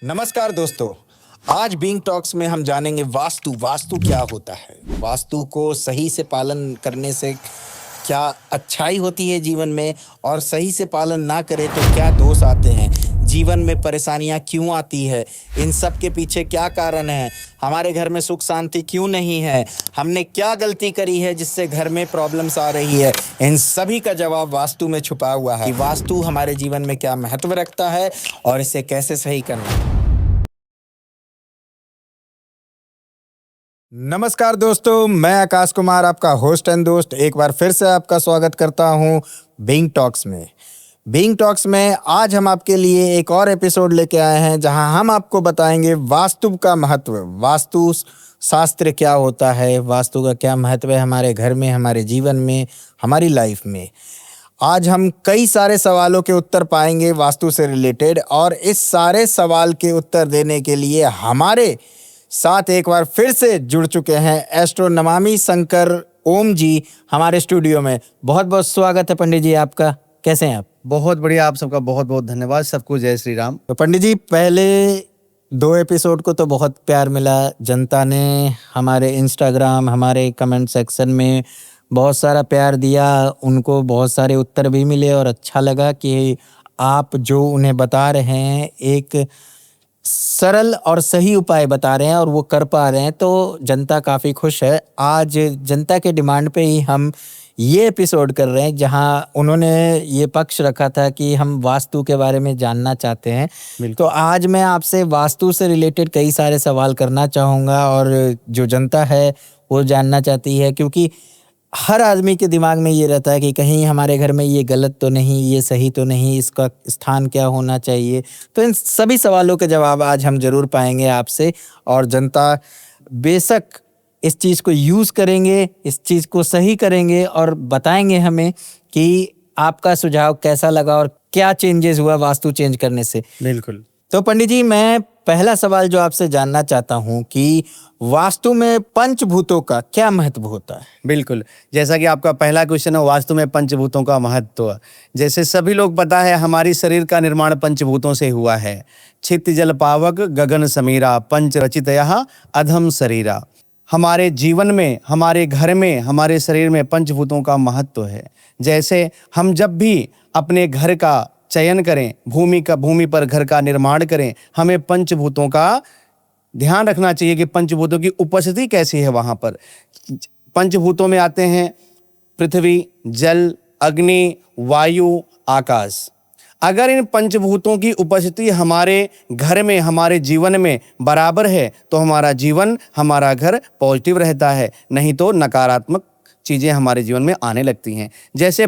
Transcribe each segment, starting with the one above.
नमस्कार दोस्तों। आज बीइंग टॉक्स में हम जानेंगे वास्तु क्या होता है। वास्तु को सही से पालन करने से क्या अच्छाई होती है जीवन में, और सही से पालन ना करें तो क्या दोष आते हैं, जीवन में परेशानियां क्यों आती है, इन सब के पीछे क्या कारण है, हमारे घर में सुख शांति क्यों नहीं है, हमने क्या गलती करी है जिससे घर में प्रॉब्लम्स आ रही है। इन सभी का जवाब वास्तु में छुपा हुआ है कि वास्तु हमारे जीवन में क्या महत्व रखता है और इसे कैसे सही करना है। नमस्कार दोस्तों, मैं आकाश कुमार, आपका होस्ट एंड दोस्त, एक बार फिर से आपका स्वागत करता हूं बीइंग टॉक्स में। बीइंग टॉक्स में आज हम आपके लिए एक और एपिसोड लेके आए हैं जहां हम आपको बताएंगे वास्तु का महत्व, वास्तु शास्त्र क्या होता है, वास्तु का क्या महत्व है हमारे घर में, हमारे जीवन में, हमारी लाइफ में। आज हम कई सारे सवालों के उत्तर पाएंगे वास्तु से रिलेटेड, और इस सारे सवाल के उत्तर देने के लिए हमारे साथ एक बार फिर से जुड़ चुके हैं एस्ट्रो नमामि शंकर ओम जी हमारे स्टूडियो में। बहुत बहुत स्वागत है पंडित जी आपका। कैसे हैं आप? बहुत बढ़िया, आप सबका बहुत बहुत धन्यवाद। सबको जय श्री राम। तो पंडित जी, पहले 2 एपिसोड को तो बहुत प्यार मिला, जनता ने हमारे इंस्टाग्राम, हमारे कमेंट सेक्शन में बहुत सारा प्यार दिया, उनको बहुत सारे उत्तर भी मिले और अच्छा लगा कि आप जो उन्हें बता रहे हैं एक सरल और सही उपाय बता रहे हैं और वो कर पा रहे हैं, तो जनता काफ़ी खुश है। आज जनता के डिमांड पे ही हम ये एपिसोड कर रहे हैं जहां उन्होंने ये पक्ष रखा था कि हम वास्तु के बारे में जानना चाहते हैं। तो आज मैं आपसे वास्तु से रिलेटेड कई सारे सवाल करना चाहूँगा, और जो जनता है वो जानना चाहती है, क्योंकि हर आदमी के दिमाग में ये रहता है कि कहीं हमारे घर में ये गलत तो नहीं, ये सही तो नहीं, इसका स्थान क्या होना चाहिए। तो इन सभी सवालों के जवाब आज हम जरूर पाएंगे आपसे, और जनता बेशक इस चीज़ को यूज़ करेंगे, इस चीज़ को सही करेंगे और बताएंगे हमें कि आपका सुझाव कैसा लगा और क्या चेंजेस हुआ वास्तु चेंज करने से। बिल्कुल। तो पंडित जी, मैं पहला सवाल जो आपसे जानना चाहता हूँ कि वास्तु में पंचभूतों का क्या महत्व होता है? बिल्कुल, जैसा कि आपका पहला क्वेश्चन है, वास्तु में पंचभूतों का महत्व। जैसे सभी लोग पता है, हमारी शरीर का निर्माण पंचभूतों से हुआ है। छित जल पावक गगन समीरा, पंच रचितयः अधम शरीरा। हमारे जीवन में, हमारे घर में, हमारे शरीर में पंचभूतों का महत्व है। जैसे हम जब भी अपने घर का चयन करें, भूमि पर घर का निर्माण करें, हमें पंचभूतों का ध्यान रखना चाहिए कि पंचभूतों की उपस्थिति कैसी है। वहाँ पर पंचभूतों में आते हैं पृथ्वी, जल, अग्नि, वायु, आकाश। अगर इन पंचभूतों की उपस्थिति हमारे घर में, हमारे जीवन में बराबर है तो हमारा जीवन, हमारा घर पॉजिटिव रहता है, नहीं तो नकारात्मक चीज़ें हमारे जीवन में आने लगती हैं। जैसे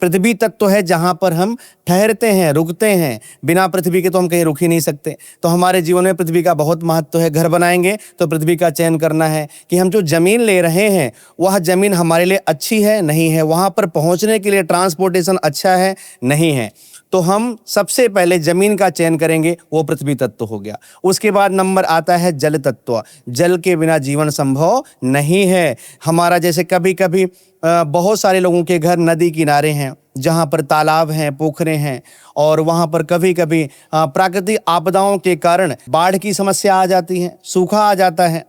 पृथ्वी तत्व है जहाँ पर हम ठहरते हैं, रुकते हैं। बिना पृथ्वी के तो हम कहीं रुक ही नहीं सकते। तो हमारे जीवन में पृथ्वी का बहुत महत्व है। घर बनाएंगे तो पृथ्वी का चयन करना है कि हम जो ज़मीन ले रहे हैं वह ज़मीन हमारे लिए अच्छी है, नहीं है, वहाँ पर पहुँचने के लिए ट्रांसपोर्टेशन अच्छा है, नहीं है। तो हम सबसे पहले जमीन का चयन करेंगे, वो पृथ्वी तत्व हो गया। उसके बाद नंबर आता है जल तत्व। जल के बिना जीवन संभव नहीं है। हमारा जैसे कभी कभी बहुत सारे लोगों के घर नदी किनारे हैं, जहाँ पर तालाब हैं, पोखरे हैं, और वहाँ पर कभी कभी प्राकृतिक आपदाओं के कारण बाढ़ की समस्या आ जाती है, सूखा आ जाता है,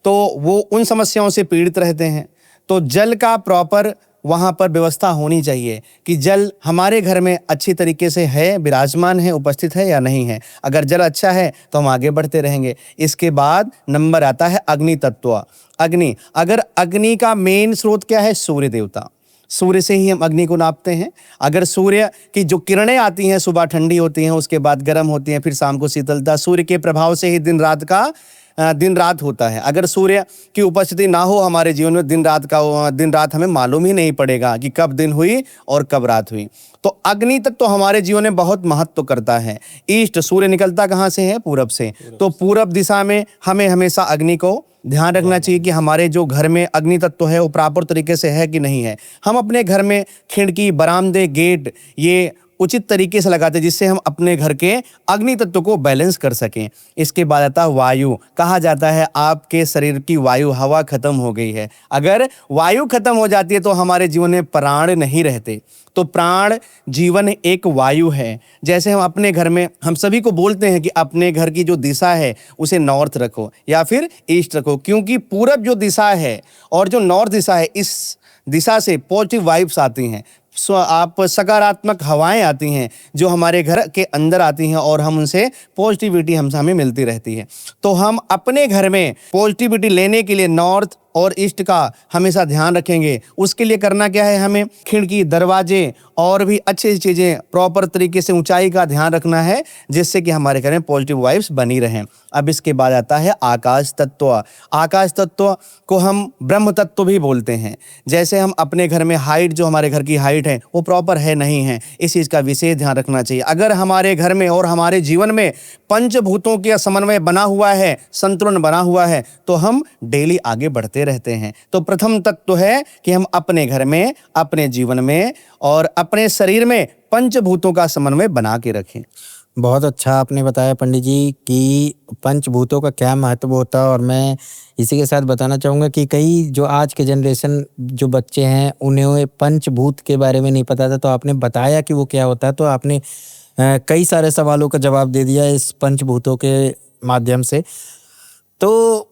तो वो उन समस्याओं से पीड़ित रहते हैं। तो जल का प्रॉपर वहाँ पर व्यवस्था होनी चाहिए कि जल हमारे घर में अच्छी तरीके से है, विराजमान है, उपस्थित है या नहीं है। अगर जल अच्छा है तो हम आगे बढ़ते रहेंगे। इसके बाद नंबर आता है अग्नि तत्व। अगर अग्नि का मेन स्रोत क्या है? सूर्य देवता। सूर्य से ही हम अग्नि को नापते हैं। अगर सूर्य की जो किरणें आती हैं, सुबह ठंडी होती हैं, उसके बाद गर्म होती हैं, फिर शाम को शीतलता, सूर्य के प्रभाव से ही दिन रात होता है। अगर सूर्य की उपस्थिति ना हो हमारे जीवन में, दिन रात हमें मालूम ही नहीं पड़ेगा कि कब दिन हुई और कब रात हुई। तो अग्नि तक तो हमारे जीवन में बहुत महत्व करता है। ईस्ट, सूर्य निकलता कहाँ से है? पूरब से। तो पूरब दिशा में हमें हमेशा अग्नि को ध्यान रखना चाहिए कि हमारे जो घर में अग्नि तत्व है वो प्रॉपर तरीके से है कि नहीं है। हम अपने घर में खिड़की, बरामदे, गेट, ये उचित तरीके से लगाते हैं जिससे हम अपने घर के अग्नि तत्व को बैलेंस कर सकें। इसके बाद आता है वायु। कहा जाता है आपके शरीर की वायु, हवा खत्म हो गई है। अगर वायु खत्म हो जाती है तो हमारे जीवन में प्राण नहीं रहते। तो प्राण जीवन एक वायु है। जैसे हम अपने घर में हम सभी को बोलते हैं कि अपने घर की जो दिशा है उसे नॉर्थ रखो या फिर ईस्ट रखो, क्योंकि पूरब जो दिशा है और जो नॉर्थ दिशा है, इस दिशा से पॉजिटिव वाइब्स आती हैं, आप सकारात्मक हवाएं आती हैं जो हमारे घर के अंदर आती हैं और हम उनसे पॉजिटिविटी हमें मिलती रहती है। तो हम अपने घर में पॉजिटिविटी लेने के लिए नॉर्थ और ईस्ट का हमेशा ध्यान रखेंगे। उसके लिए करना क्या है, हमें खिड़की, दरवाजे और भी अच्छी चीज़ें प्रॉपर तरीके से ऊंचाई का ध्यान रखना है जिससे कि हमारे घर में पॉजिटिव वाइब्स बनी रहें। अब इसके बाद आता है आकाश तत्व। आकाश तत्व को हम ब्रह्म तत्व भी बोलते हैं। जैसे हम अपने घर में हाइट, जो हमारे घर की हाइट है वो प्रॉपर है नहीं है, इस चीज़ का विशेष ध्यान रखना चाहिए। अगर हमारे घर में और हमारे जीवन में पंचभूतों के समन्वय बना हुआ है, संतुलन बना हुआ है, तो हम डेली आगे बढ़ते रहते हैं। तो प्रथम तत्व है कि हम अपने घर में, अपने जीवन में और अपने शरीर में पंचभूतों का समन्वय बना के रखें। बहुत अच्छा आपने बताया पंडित जी कि पंचभूतों का क्या महत्व होता है। और मैं इसी के साथ बताना चाहूँगा कि कई जो आज के जनरेशन जो बच्चे हैं उन्हें पंचभूत के बारे में नहीं पता था, तो आपने बताया कि वो क्या होता है, तो आपने कई सारे सवालों का जवाब दे दिया इस पंचभूतों के माध्यम से। तो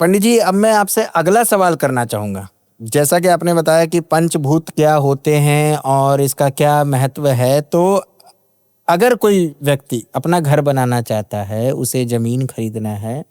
पंडित जी, अब मैं आपसे अगला सवाल करना चाहूँगा। जैसा कि आपने बताया कि पंचभूत क्या होते हैं और इसका क्या महत्व है, तो अगर कोई व्यक्ति अपना घर बनाना चाहता है, उसे जमीन खरीदना है,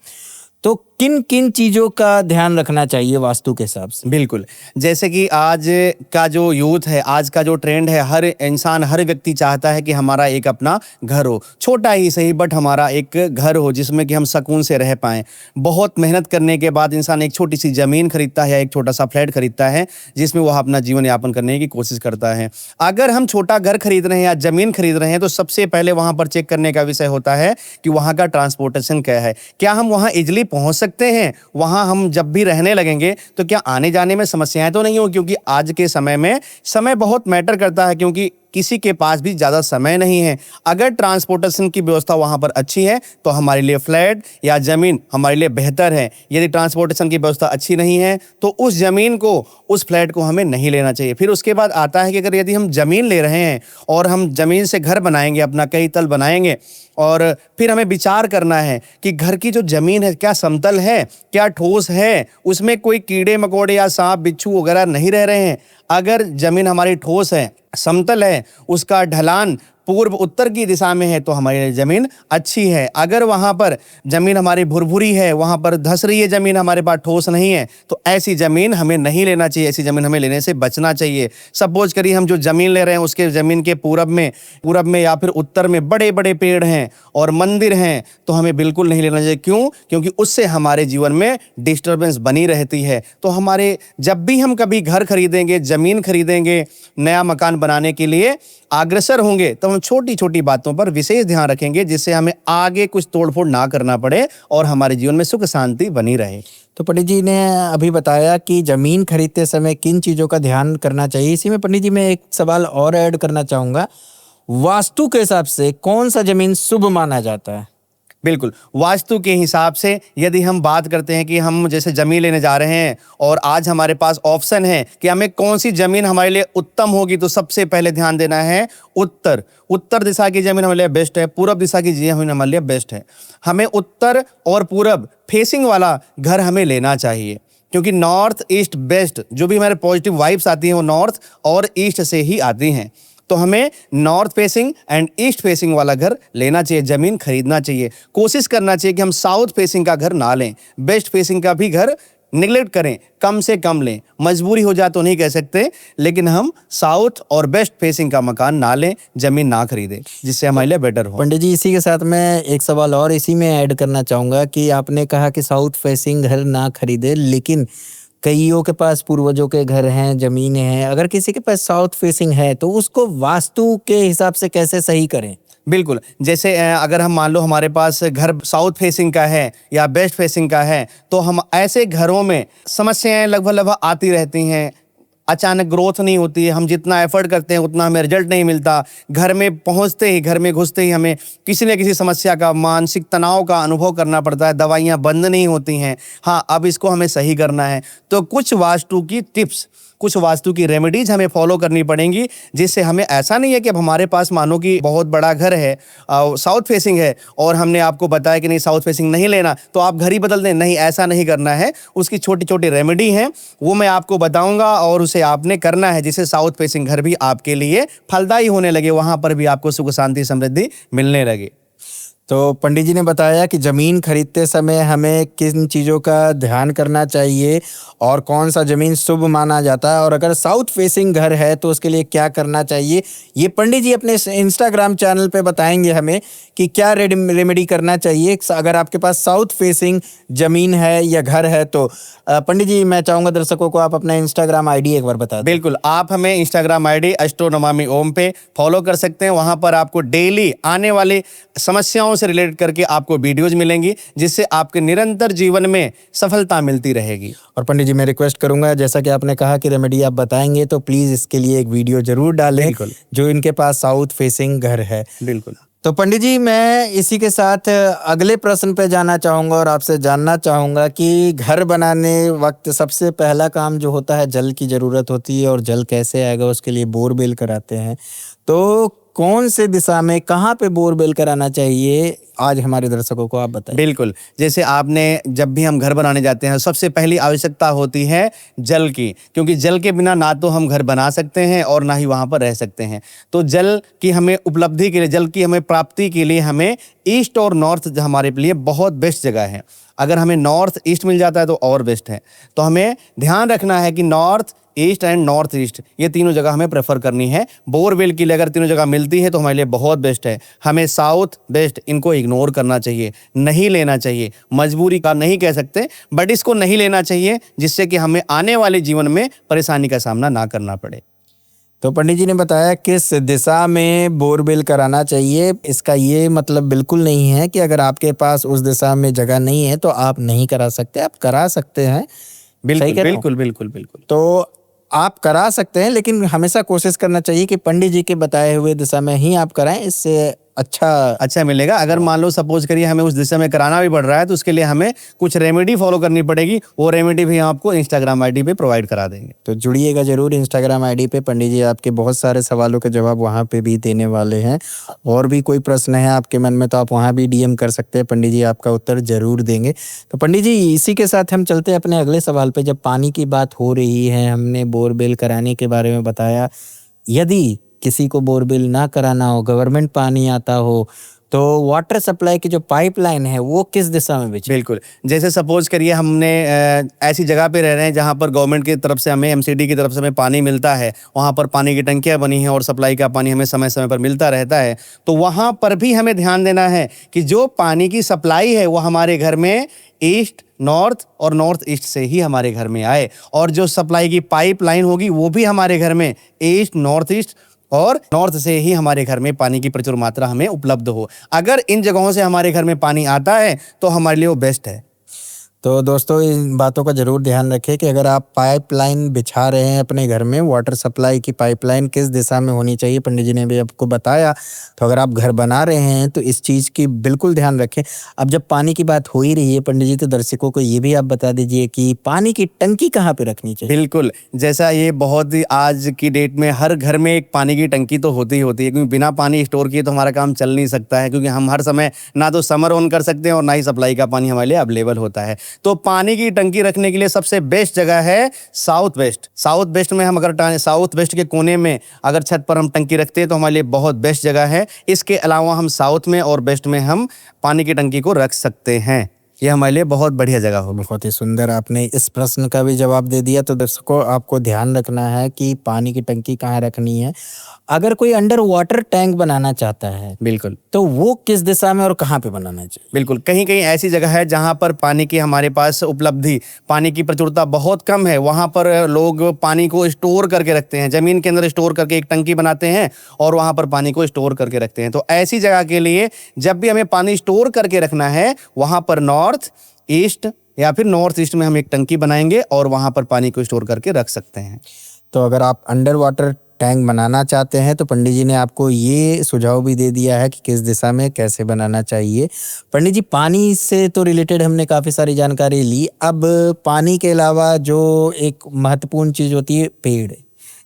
तो किन किन चीज़ों का ध्यान रखना चाहिए वास्तु के हिसाब से? बिल्कुल, जैसे कि आज का जो यूथ है, आज का जो ट्रेंड है, हर इंसान, हर व्यक्ति चाहता है कि हमारा एक अपना घर हो, छोटा ही सही बट हमारा एक घर हो जिसमें कि हम सुकून से रह पाएँ। बहुत मेहनत करने के बाद इंसान एक छोटी सी ज़मीन खरीदता है या एक छोटा सा फ्लैट खरीदता है जिसमें वह अपना जीवन यापन करने की कोशिश करता है। अगर हम छोटा घर खरीद रहे हैं या ज़मीन खरीद रहे हैं तो सबसे पहले वहाँ पर चेक करने का विषय होता है कि वहाँ का ट्रांसपोर्टेशन क्या है। क्या हम वहाँ ईजिली पहुँच सकते हैं? वहाँ हम जब भी रहने लगेंगे तो क्या आने जाने में समस्याएं तो नहीं हो? क्योंकि आज के समय में समय बहुत मैटर करता है, क्योंकि किसी के पास भी ज़्यादा समय नहीं है। अगर ट्रांसपोर्टेशन की व्यवस्था वहाँ पर अच्छी है तो हमारे लिए फ्लैट या ज़मीन हमारे लिए बेहतर है। यदि ट्रांसपोर्टेशन की व्यवस्था अच्छी नहीं है तो उस ज़मीन को, उस फ्लैट को हमें नहीं लेना चाहिए। फिर उसके बाद आता है कि अगर यदि हम ज़मीन ले रहे हैं और हम ज़मीन से घर बनाएंगे, अपना कई तल बनाएंगे, और फिर हमें विचार करना है कि घर की जो ज़मीन है क्या समतल है, क्या ठोस है, उसमें कोई कीड़े मकोड़े या सांप बिच्छू वगैरह नहीं रह रहे हैं। अगर ज़मीन हमारी ठोस है, समतल है, उसका ढलान पूर्व उत्तर की दिशा में है तो हमारी ज़मीन अच्छी है। अगर वहाँ पर ज़मीन हमारी भुरभुरी है, वहाँ पर धंस रही है ज़मीन, हमारे पास ठोस नहीं है, तो ऐसी ज़मीन हमें नहीं लेना चाहिए, ऐसी ज़मीन हमें लेने से बचना चाहिए। सपोज करिए हम जो ज़मीन ले रहे हैं उसके ज़मीन के पूरब में या फिर उत्तर में बड़े बड़े पेड़ हैं और मंदिर हैं, तो हमें बिल्कुल नहीं लेना चाहिए। क्यों? क्योंकि उससे हमारे जीवन में डिस्टर्बेंस बनी रहती है। तो हमारे जब भी हम कभी घर खरीदेंगे, ज़मीन खरीदेंगे, नया मकान बनाने के लिए अग्रसर होंगे, तो हम छोटी छोटी बातों पर विशेष ध्यान रखेंगे जिससे हमें आगे कुछ तोड़फोड़ ना करना पड़े और हमारे जीवन में सुख शांति बनी रहे। तो पंडित जी ने अभी बताया कि जमीन खरीदते समय किन चीज़ों का ध्यान करना चाहिए। इसी में पंडित जी मैं एक सवाल और ऐड करना चाहूँगा, वास्तु के हिसाब से कौन सा जमीन शुभ माना जाता है? बिल्कुल, वास्तु के हिसाब से यदि हम बात करते हैं कि हम जैसे ज़मीन लेने जा रहे हैं और आज हमारे पास ऑप्शन है कि हमें कौन सी ज़मीन हमारे लिए उत्तम होगी, तो सबसे पहले ध्यान देना है उत्तर दिशा की ज़मीन हमारे लिए बेस्ट है, पूरब दिशा की ज़मीन हमारे लिए बेस्ट है। हमें उत्तर और पूरब फेसिंग वाला घर हमें लेना चाहिए, क्योंकि नॉर्थ ईस्ट वेस्ट जो भी हमारे पॉजिटिव वाइब्स आती हैं वो नॉर्थ और ईस्ट से ही आती हैं। तो हमें north facing and east facing वाला घर लेना चाहिए, ज़मीन खरीदना चाहिए। कोशिश करना चाहिए कि हम साउथ फेसिंग का घर ना लें, वेस्ट फेसिंग का भी घर निगलेक्ट करें, कम से कम लें। मजबूरी हो जाए तो नहीं कह सकते, लेकिन हम साउथ और वेस्ट फेसिंग का मकान ना लें, ज़मीन ना खरीदें, जिससे हमारे लिए बेटर हो। पंडित जी, इसी के साथ मैं एक सवाल और इसी में ऐड करना चाहूँगा कि आपने कहा कि साउथ फेसिंग घर ना खरीदे, लेकिन कईयों के पास पूर्वजों के घर हैं, जमीनें हैं, अगर किसी के पास साउथ फेसिंग है तो उसको वास्तु के हिसाब से कैसे सही करें? बिल्कुल, जैसे अगर हम मान लो हमारे पास घर साउथ फेसिंग का है या वेस्ट फेसिंग का है, तो हम ऐसे घरों में समस्याएं लगभग आती रहती हैं। अचानक ग्रोथ नहीं होती है, हम जितना एफर्ट करते हैं उतना हमें रिजल्ट नहीं मिलता, घर में पहुंचते ही, घर में घुसते ही हमें किसी न किसी समस्या का, मानसिक तनाव का अनुभव करना पड़ता है, दवाइयाँ बंद नहीं होती हैं। हाँ, अब इसको हमें सही करना है तो कुछ वास्तु की टिप्स, कुछ वास्तु की रेमेडीज हमें फॉलो करनी पड़ेंगी, जिससे हमें ऐसा नहीं है कि अब हमारे पास मानो कि बहुत बड़ा घर है, साउथ फेसिंग है, और हमने आपको बताया कि नहीं साउथ फेसिंग नहीं लेना तो आप घर ही बदल दें। नहीं, ऐसा नहीं करना है। उसकी छोटी छोटी रेमेडी हैं, वो मैं आपको बताऊंगा और उसे आपने करना है, जिससे साउथ फेसिंग घर भी आपके लिए फलदायी होने लगे, वहां पर भी आपको सुख शांति समृद्धि मिलने लगे। तो पंडित जी ने बताया कि ज़मीन खरीदते समय हमें किन चीज़ों का ध्यान करना चाहिए और कौन सा ज़मीन शुभ माना जाता है, और अगर साउथ फेसिंग घर है तो उसके लिए क्या करना चाहिए। ये पंडित जी अपने इंस्टाग्राम चैनल पे बताएंगे हमें कि क्या रेमेडी करना चाहिए अगर आपके पास साउथ फेसिंग ज़मीन है या घर है। तो पंडित जी, मैं चाहूँगा दर्शकों को आप अपना इंस्टाग्राम आईडी एक बार बता दें। बिल्कुल, आप हमें इंस्टाग्राम आईडी अष्टो नमामि ओम पे फॉलो कर सकते हैं। वहां पर आपको डेली आने वाली समस्याओं से रिलेटेड करके आपको वीडियोज मिलेंगी, जिससे आपके निरंतर जीवन में सफलता मिलती रहेगी। और पंडित जी, मैं रिक्वेस्ट करूंगा, जैसा कि आपने कहा कि रेमेडी आप बताएंगे, तो प्लीज इसके लिए एक वीडियो जरूर डालें बिल्कुल। जो इनके पास साउथ फेसिंग घर है। बिल्कुल। तो पंडित जी, मैं इसी के साथ अगले प्रश्न पे जाना चाहूँगा और आपसे जानना चाहूँगा कि घर बनाने वक्त सबसे पहला काम जो होता है, जल की ज़रूरत होती है, और जल कैसे आएगा उसके लिए बोरवेल कराते हैं। तो कौन से दिशा में कहाँ पे बोरवेल कराना चाहिए, आज हमारे दर्शकों को आप बताएं। बिल्कुल, जैसे आपने, जब भी हम घर बनाने जाते हैं सबसे पहली आवश्यकता होती है जल की, क्योंकि जल के बिना ना तो हम घर बना सकते हैं और ना ही वहाँ पर रह सकते हैं। तो जल की हमें उपलब्धि के लिए, जल की हमें प्राप्ति के लिए हमें ईस्ट और नॉर्थ हमारे लिए बहुत बेस्ट जगह है। अगर हमें नॉर्थ ईस्ट मिल जाता है तो और बेस्ट है। तो हमें ध्यान रखना है कि north east and north east, ये तीनों जगह हमें प्रेफर करनी है। बोरवेल के लिए अगर तीनों जगह मिलती है तो हमारे लिए बहुत बेस्ट है। हमें साउथ वेस्ट इनको इग्नोर करना चाहिए, नहीं लेना चाहिए। मजबूरी का नहीं कह सकते, बट इसको नहीं लेना चाहिए, जिससे कि हमें आने वाले जीवन में परेशानी का सामना ना करना पड़े। तो पंडित जी ने बताया किस दिशा में बोरवेल कराना चाहिए। इसका ये मतलब बिल्कुल नहीं है कि अगर आपके पास उस दिशा में जगह नहीं है तो आप नहीं करा सकते, आप करा सकते हैं। बिल्कुल, सही कह रहा हूं? बिल्कुल, बिल्कुल, बिल्कुल। तो आप करा सकते हैं, लेकिन हमेशा कोशिश करना चाहिए कि पंडित जी के बताए हुए दिशा में ही आप कराएं, इससे अच्छा मिलेगा। अगर मान लो सपोज करिए हमें उस दिशा में कराना भी पड़ रहा है तो उसके लिए हमें कुछ रेमेडी फॉलो करनी पड़ेगी। वो रेमेडी भी हम आपको इंस्टाग्राम आईडी पे प्रोवाइड करा देंगे। तो जुड़िएगा जरूर इंस्टाग्राम आईडी पे। पंडित जी आपके बहुत सारे सवालों के जवाब वहाँ पे भी देने वाले हैं। और भी कोई प्रश्न है आपके मन में तो आप वहाँ भी डीएम कर सकते हैं, पंडित जी आपका उत्तर जरूर देंगे। तो पंडित जी, इसी के साथ हम चलते हैं अपने अगले सवाल पे। जब पानी की बात हो रही है, हमने बोरवेल कराने के बारे में बताया, यदि किसी को बोरवेल ना कराना हो, गवर्नमेंट पानी आता हो, तो वाटर सप्लाई की जो पाइपलाइन है वो किस दिशा में बिछे? बिल्कुल, जैसे सपोज करिए हमने ऐसी जगह पे रह रहे हैं जहाँ पर गवर्नमेंट की तरफ से हमें, एमसीडी की तरफ से हमें पानी मिलता है, वहाँ पर पानी की टंकियाँ बनी हैं और सप्लाई का पानी हमें समय समय पर मिलता रहता है। तो वहाँ पर भी हमें ध्यान देना है कि जो पानी की सप्लाई है वो हमारे घर में ईस्ट, नॉर्थ और नॉर्थ ईस्ट से ही हमारे घर में आए, और जो सप्लाई की पाइपलाइन होगी वो भी हमारे घर में ईस्ट, नॉर्थ ईस्ट और नॉर्थ से ही हमारे घर में पानी की प्रचुर मात्रा हमें उपलब्ध हो। अगर इन जगहों से हमारे घर में पानी आता है तो हमारे लिए वो बेस्ट है। तो दोस्तों, इन बातों का जरूर ध्यान रखें कि अगर आप पाइपलाइन बिछा रहे हैं अपने घर में, वाटर सप्लाई की पाइपलाइन किस दिशा में होनी चाहिए, पंडित जी ने भी आपको बताया। तो अगर आप घर बना रहे हैं तो इस चीज़ की बिल्कुल ध्यान रखें। अब जब पानी की बात हो ही रही है पंडित जी, तो दर्शकों को ये भी आप बता दीजिए कि पानी की टंकी कहाँ पे रखनी चाहिए। बिल्कुल, जैसा ये बहुत ही आज की डेट में हर घर में एक पानी की टंकी तो होती ही होती है, क्योंकि बिना पानी स्टोर किए तो हमारा काम चल नहीं सकता है, क्योंकि हम हर समय ना तो समर ऑन कर सकते हैं और ना ही सप्लाई का पानी हमारे लिए अवेलेबल होता है। तो पानी की टंकी रखने के लिए सबसे बेस्ट जगह है साउथ वेस्ट। साउथ वेस्ट में हम अगर साउथ वेस्ट के कोने में अगर छत पर हम टंकी रखते हैं तो हमारे लिए बहुत बेस्ट जगह है। इसके अलावा हम साउथ में और वेस्ट में हम पानी की टंकी को रख सकते हैं। ये हमारे लिए बहुत बढ़िया जगह हो। बहुत ही सुंदर आपने इस प्रश्न का भी जवाब दे दिया। तो दर्शकों, आपको ध्यान रखना है कि पानी की टंकी कहाँ रखनी है। अगर कोई अंडर वाटर टैंक बनाना चाहता है, बिल्कुल, तो वो किस दिशा में और कहाँ पे बनाना चाहिए? बिल्कुल, कहीं कहीं ऐसी जगह है जहां पर पानी की हमारे पास उपलब्धि, पानी की प्रचुरता बहुत कम है, वहां पर लोग पानी को स्टोर करके रखते हैं, जमीन के अंदर स्टोर करके एक टंकी बनाते हैं और वहां पर पानी को स्टोर करके रखते हैं। तो ऐसी जगह के लिए जब भी हमें पानी स्टोर करके रखना है, वहां पर नॉर्थ ईस्ट या फिर नॉर्थ ईस्ट में हम एक टंकी बनाएंगे और वहां पर पानी को स्टोर करके रख सकते हैं। तो अगर आप अंडर वाटर टैंक बनाना चाहते हैं तो पंडित जी ने आपको ये सुझाव भी दे दिया है कि किस दिशा में कैसे बनाना चाहिए। पंडित जी, पानी से तो रिलेटेड हमने काफ़ी सारी जानकारी ली। अब पानी के अलावा जो एक महत्वपूर्ण चीज़ होती है, पेड़।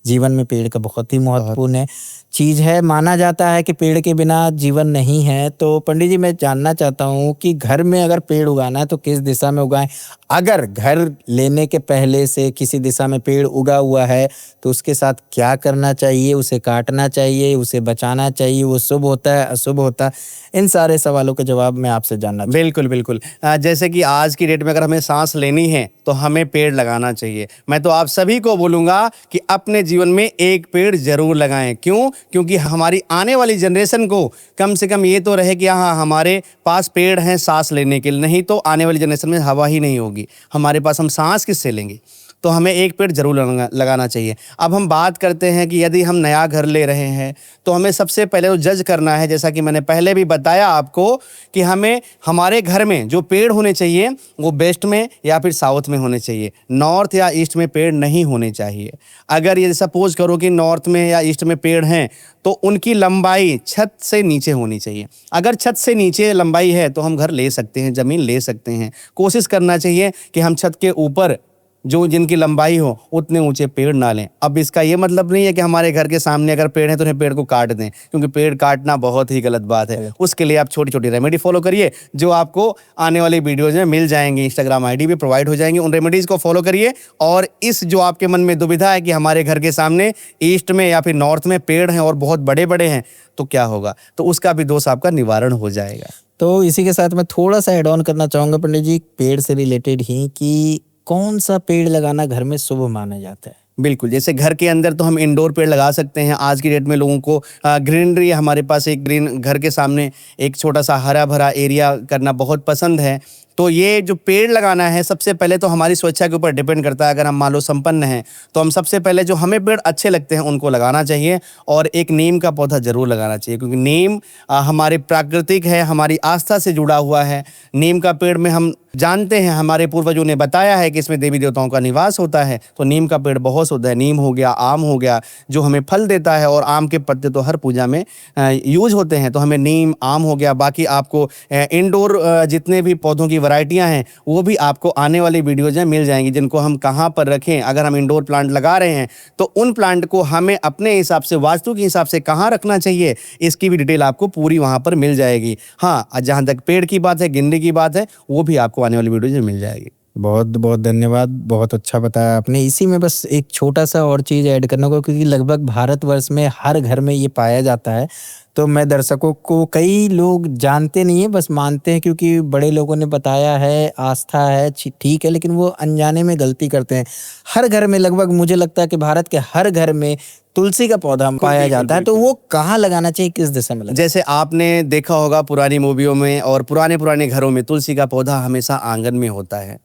जीवन में पेड़ का बहुत ही महत्वपूर्ण चीज़ है। माना जाता है कि पेड़ के बिना जीवन नहीं है। तो पंडित जी, मैं जानना चाहता हूँ कि घर में अगर पेड़ उगाना है तो किस दिशा में उगाएं? अगर घर लेने के पहले से किसी दिशा में पेड़ उगा हुआ है तो उसके साथ क्या करना चाहिए? उसे काटना चाहिए, उसे बचाना चाहिए, वो शुभ होता है, अशुभ होता है? इन सारे सवालों के जवाब मैं आपसे जानना चाहता हूँ। बिल्कुल, बिल्कुल। जैसे कि आज की डेट में अगर हमें साँस लेनी है, तो हमें पेड़ लगाना चाहिए। मैं तो आप सभी को बोलूँगा कि अपने जीवन में एक पेड़ ज़रूर लगाएँ। क्यों? क्योंकि हमारी आने वाली जनरेशन को कम से कम ये तो रहे कि हाँ, हमारे पास पेड़ हैं साँस लेने के लिए, नहीं तो आने वाली जनरेशन में हवा ही नहीं होगी। हमारे पास हम साँस किससे लेंगे? तो हमें एक पेड़ ज़रूर लगाना चाहिए। अब हम बात करते हैं कि यदि हम नया घर ले रहे हैं, तो हमें सबसे पहले तो जज करना है, जैसा कि मैंने पहले भी बताया आपको, कि हमें हमारे घर में जो पेड़ होने चाहिए वो वेस्ट में या फिर साउथ में होने चाहिए। नॉर्थ या ईस्ट में पेड़ नहीं होने चाहिए। अगर ये सपोज़ करो कि नॉर्थ में या ईस्ट में पेड़ हैं, तो उनकी लंबाई छत से नीचे होनी चाहिए। अगर छत से नीचे लंबाई है तो हम घर ले सकते हैं, ज़मीन ले सकते हैं। कोशिश करना चाहिए कि हम छत के ऊपर जो जिनकी लंबाई हो उतने ऊंचे पेड़ ना लें। अब इसका ये मतलब नहीं है कि हमारे घर के सामने अगर पेड़ है तो उन्हें पेड़ को काट दें, क्योंकि पेड़ काटना बहुत ही गलत बात है। उसके लिए आप छोटी छोटी रेमेडी फॉलो करिए, जो आपको आने वाली वीडियोज में मिल जाएंगी, इंस्टाग्राम आईडी भी प्रोवाइड हो जाएंगी। उन रेमेडीज़ को फॉलो करिए, और इस जो आपके मन में दुविधा है कि हमारे घर के सामने ईस्ट में या फिर नॉर्थ में पेड़ हैं और बहुत बड़े बड़े हैं, तो क्या होगा, तो उसका भी दोष आपका निवारण हो जाएगा। तो इसी के साथ मैं थोड़ा सा ऐड ऑन करना चाहूँगा पंडित जी, पेड़ से रिलेटेड ही, कि कौन सा पेड़ लगाना घर में शुभ माना जाता है? बिल्कुल, जैसे घर के अंदर तो हम इंडोर पेड़ लगा सकते हैं। आज की डेट में लोगों को ग्रीनरी, हमारे पास एक ग्रीन घर के सामने एक छोटा सा हरा भरा एरिया करना बहुत पसंद है। तो ये जो पेड़ लगाना है, सबसे पहले तो हमारी स्वेच्छा के ऊपर डिपेंड करता है। अगर हम मान लो संपन्न हैं, तो हम सबसे पहले जो हमें पेड़ अच्छे लगते हैं उनको लगाना चाहिए, और एक नीम का पौधा ज़रूर लगाना चाहिए, क्योंकि नीम हमारे प्राकृतिक है, हमारी आस्था से जुड़ा हुआ है। नीम का पेड़ में हम जानते हैं, हमारे पूर्वजों ने बताया है कि इसमें देवी देवताओं का निवास होता है। तो नीम का पेड़ बहुत शुद्ध है। नीम हो गया, आम हो गया, जो हमें फल देता है, और आम के पत्ते तो हर पूजा में यूज होते हैं। तो हमें नीम, आम हो गया। बाकी आपको इंडोर जितने भी पौधों की वैरायटियां हैं वो भी आपको आने वाली वीडियोज में मिल जाएंगी, जिनको हम कहाँ पर रखें। अगर हम इंडोर प्लांट लगा रहे हैं तो उन प्लांट को हमें अपने हिसाब से, वास्तु के हिसाब से कहाँ रखना चाहिए, इसकी भी डिटेल आपको पूरी वहाँ पर मिल जाएगी। हाँ, जहाँ तक पेड़ की बात है, गिनने की बात है, वो भी आपको आने वाली वीडियोज में मिल जाएगी। बहुत बहुत धन्यवाद, बहुत अच्छा बताया आपने। इसी में बस एक छोटा सा और चीज़ ऐड करना होगा, क्योंकि लगभग भारतवर्ष में हर घर में ये पाया जाता है। तो मैं दर्शकों को, कई लोग जानते नहीं है, बस मानते हैं क्योंकि बड़े लोगों ने बताया है, आस्था है, ठीक है, लेकिन वो अनजाने में गलती करते हैं। हर घर में, लगभग मुझे लगता है कि भारत के हर घर में तुलसी का पौधा पाया जाता है। तो वो कहाँ लगाना चाहिए, किस दिशा में लगाना? जैसे आपने देखा होगा पुरानी मूवियों में और पुराने घरों में तुलसी का पौधा हमेशा आंगन में होता है।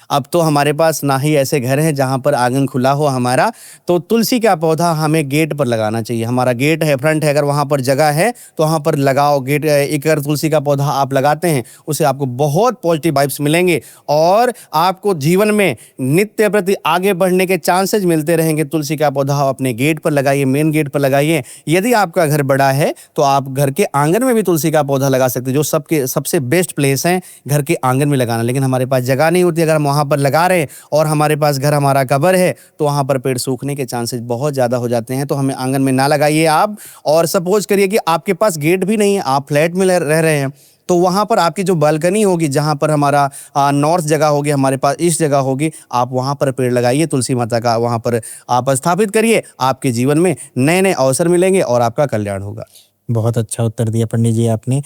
अब तो हमारे पास ना ही ऐसे घर हैं जहाँ पर आंगन खुला हो हमारा, तो तुलसी का पौधा हमें गेट पर लगाना चाहिए। हमारा गेट है, फ्रंट है, अगर वहाँ पर जगह है तो वहाँ पर लगाओ गेट। एक अगर तुलसी का पौधा आप लगाते हैं, उससे आपको बहुत पॉजिटिव वाइब्स मिलेंगे, और आपको जीवन में नित्य प्रति आगे बढ़ने के चांसेस मिलते रहेंगे। तुलसी का पौधा अपने गेट पर लगाइए, मेन गेट पर लगाइए। यदि आपका घर बड़ा है तो आप घर के आंगन में भी तुलसी का पौधा लगा सकते हैं, जो सबसे बेस्ट प्लेस है घर के आंगन में लगाना। लेकिन हमारे पास जगह नहीं होती, अगर हम वहाँ पर लगा रहे हैं और हमारे पास घर हमारा कवर है, तो वहाँ पर पेड़ सूखने के चांसेस बहुत ज़्यादा हो जाते हैं। तो हमें आंगन में ना लगाइए आप। और सपोज करिए कि आपके पास गेट भी नहीं है, आप फ्लैट में रह रहे हैं, तो वहाँ पर आपकी जो बालकनी होगी, जहाँ पर हमारा नॉर्थ जगह होगी, हमारे पास ईस्ट जगह होगी, आप वहाँ पर पेड़ लगाइए, तुलसी माता का वहाँ पर आप स्थापित करिए। आपके जीवन में नए नए अवसर मिलेंगे और आपका कल्याण होगा। बहुत अच्छा उत्तर दिया पंडित जी आपने।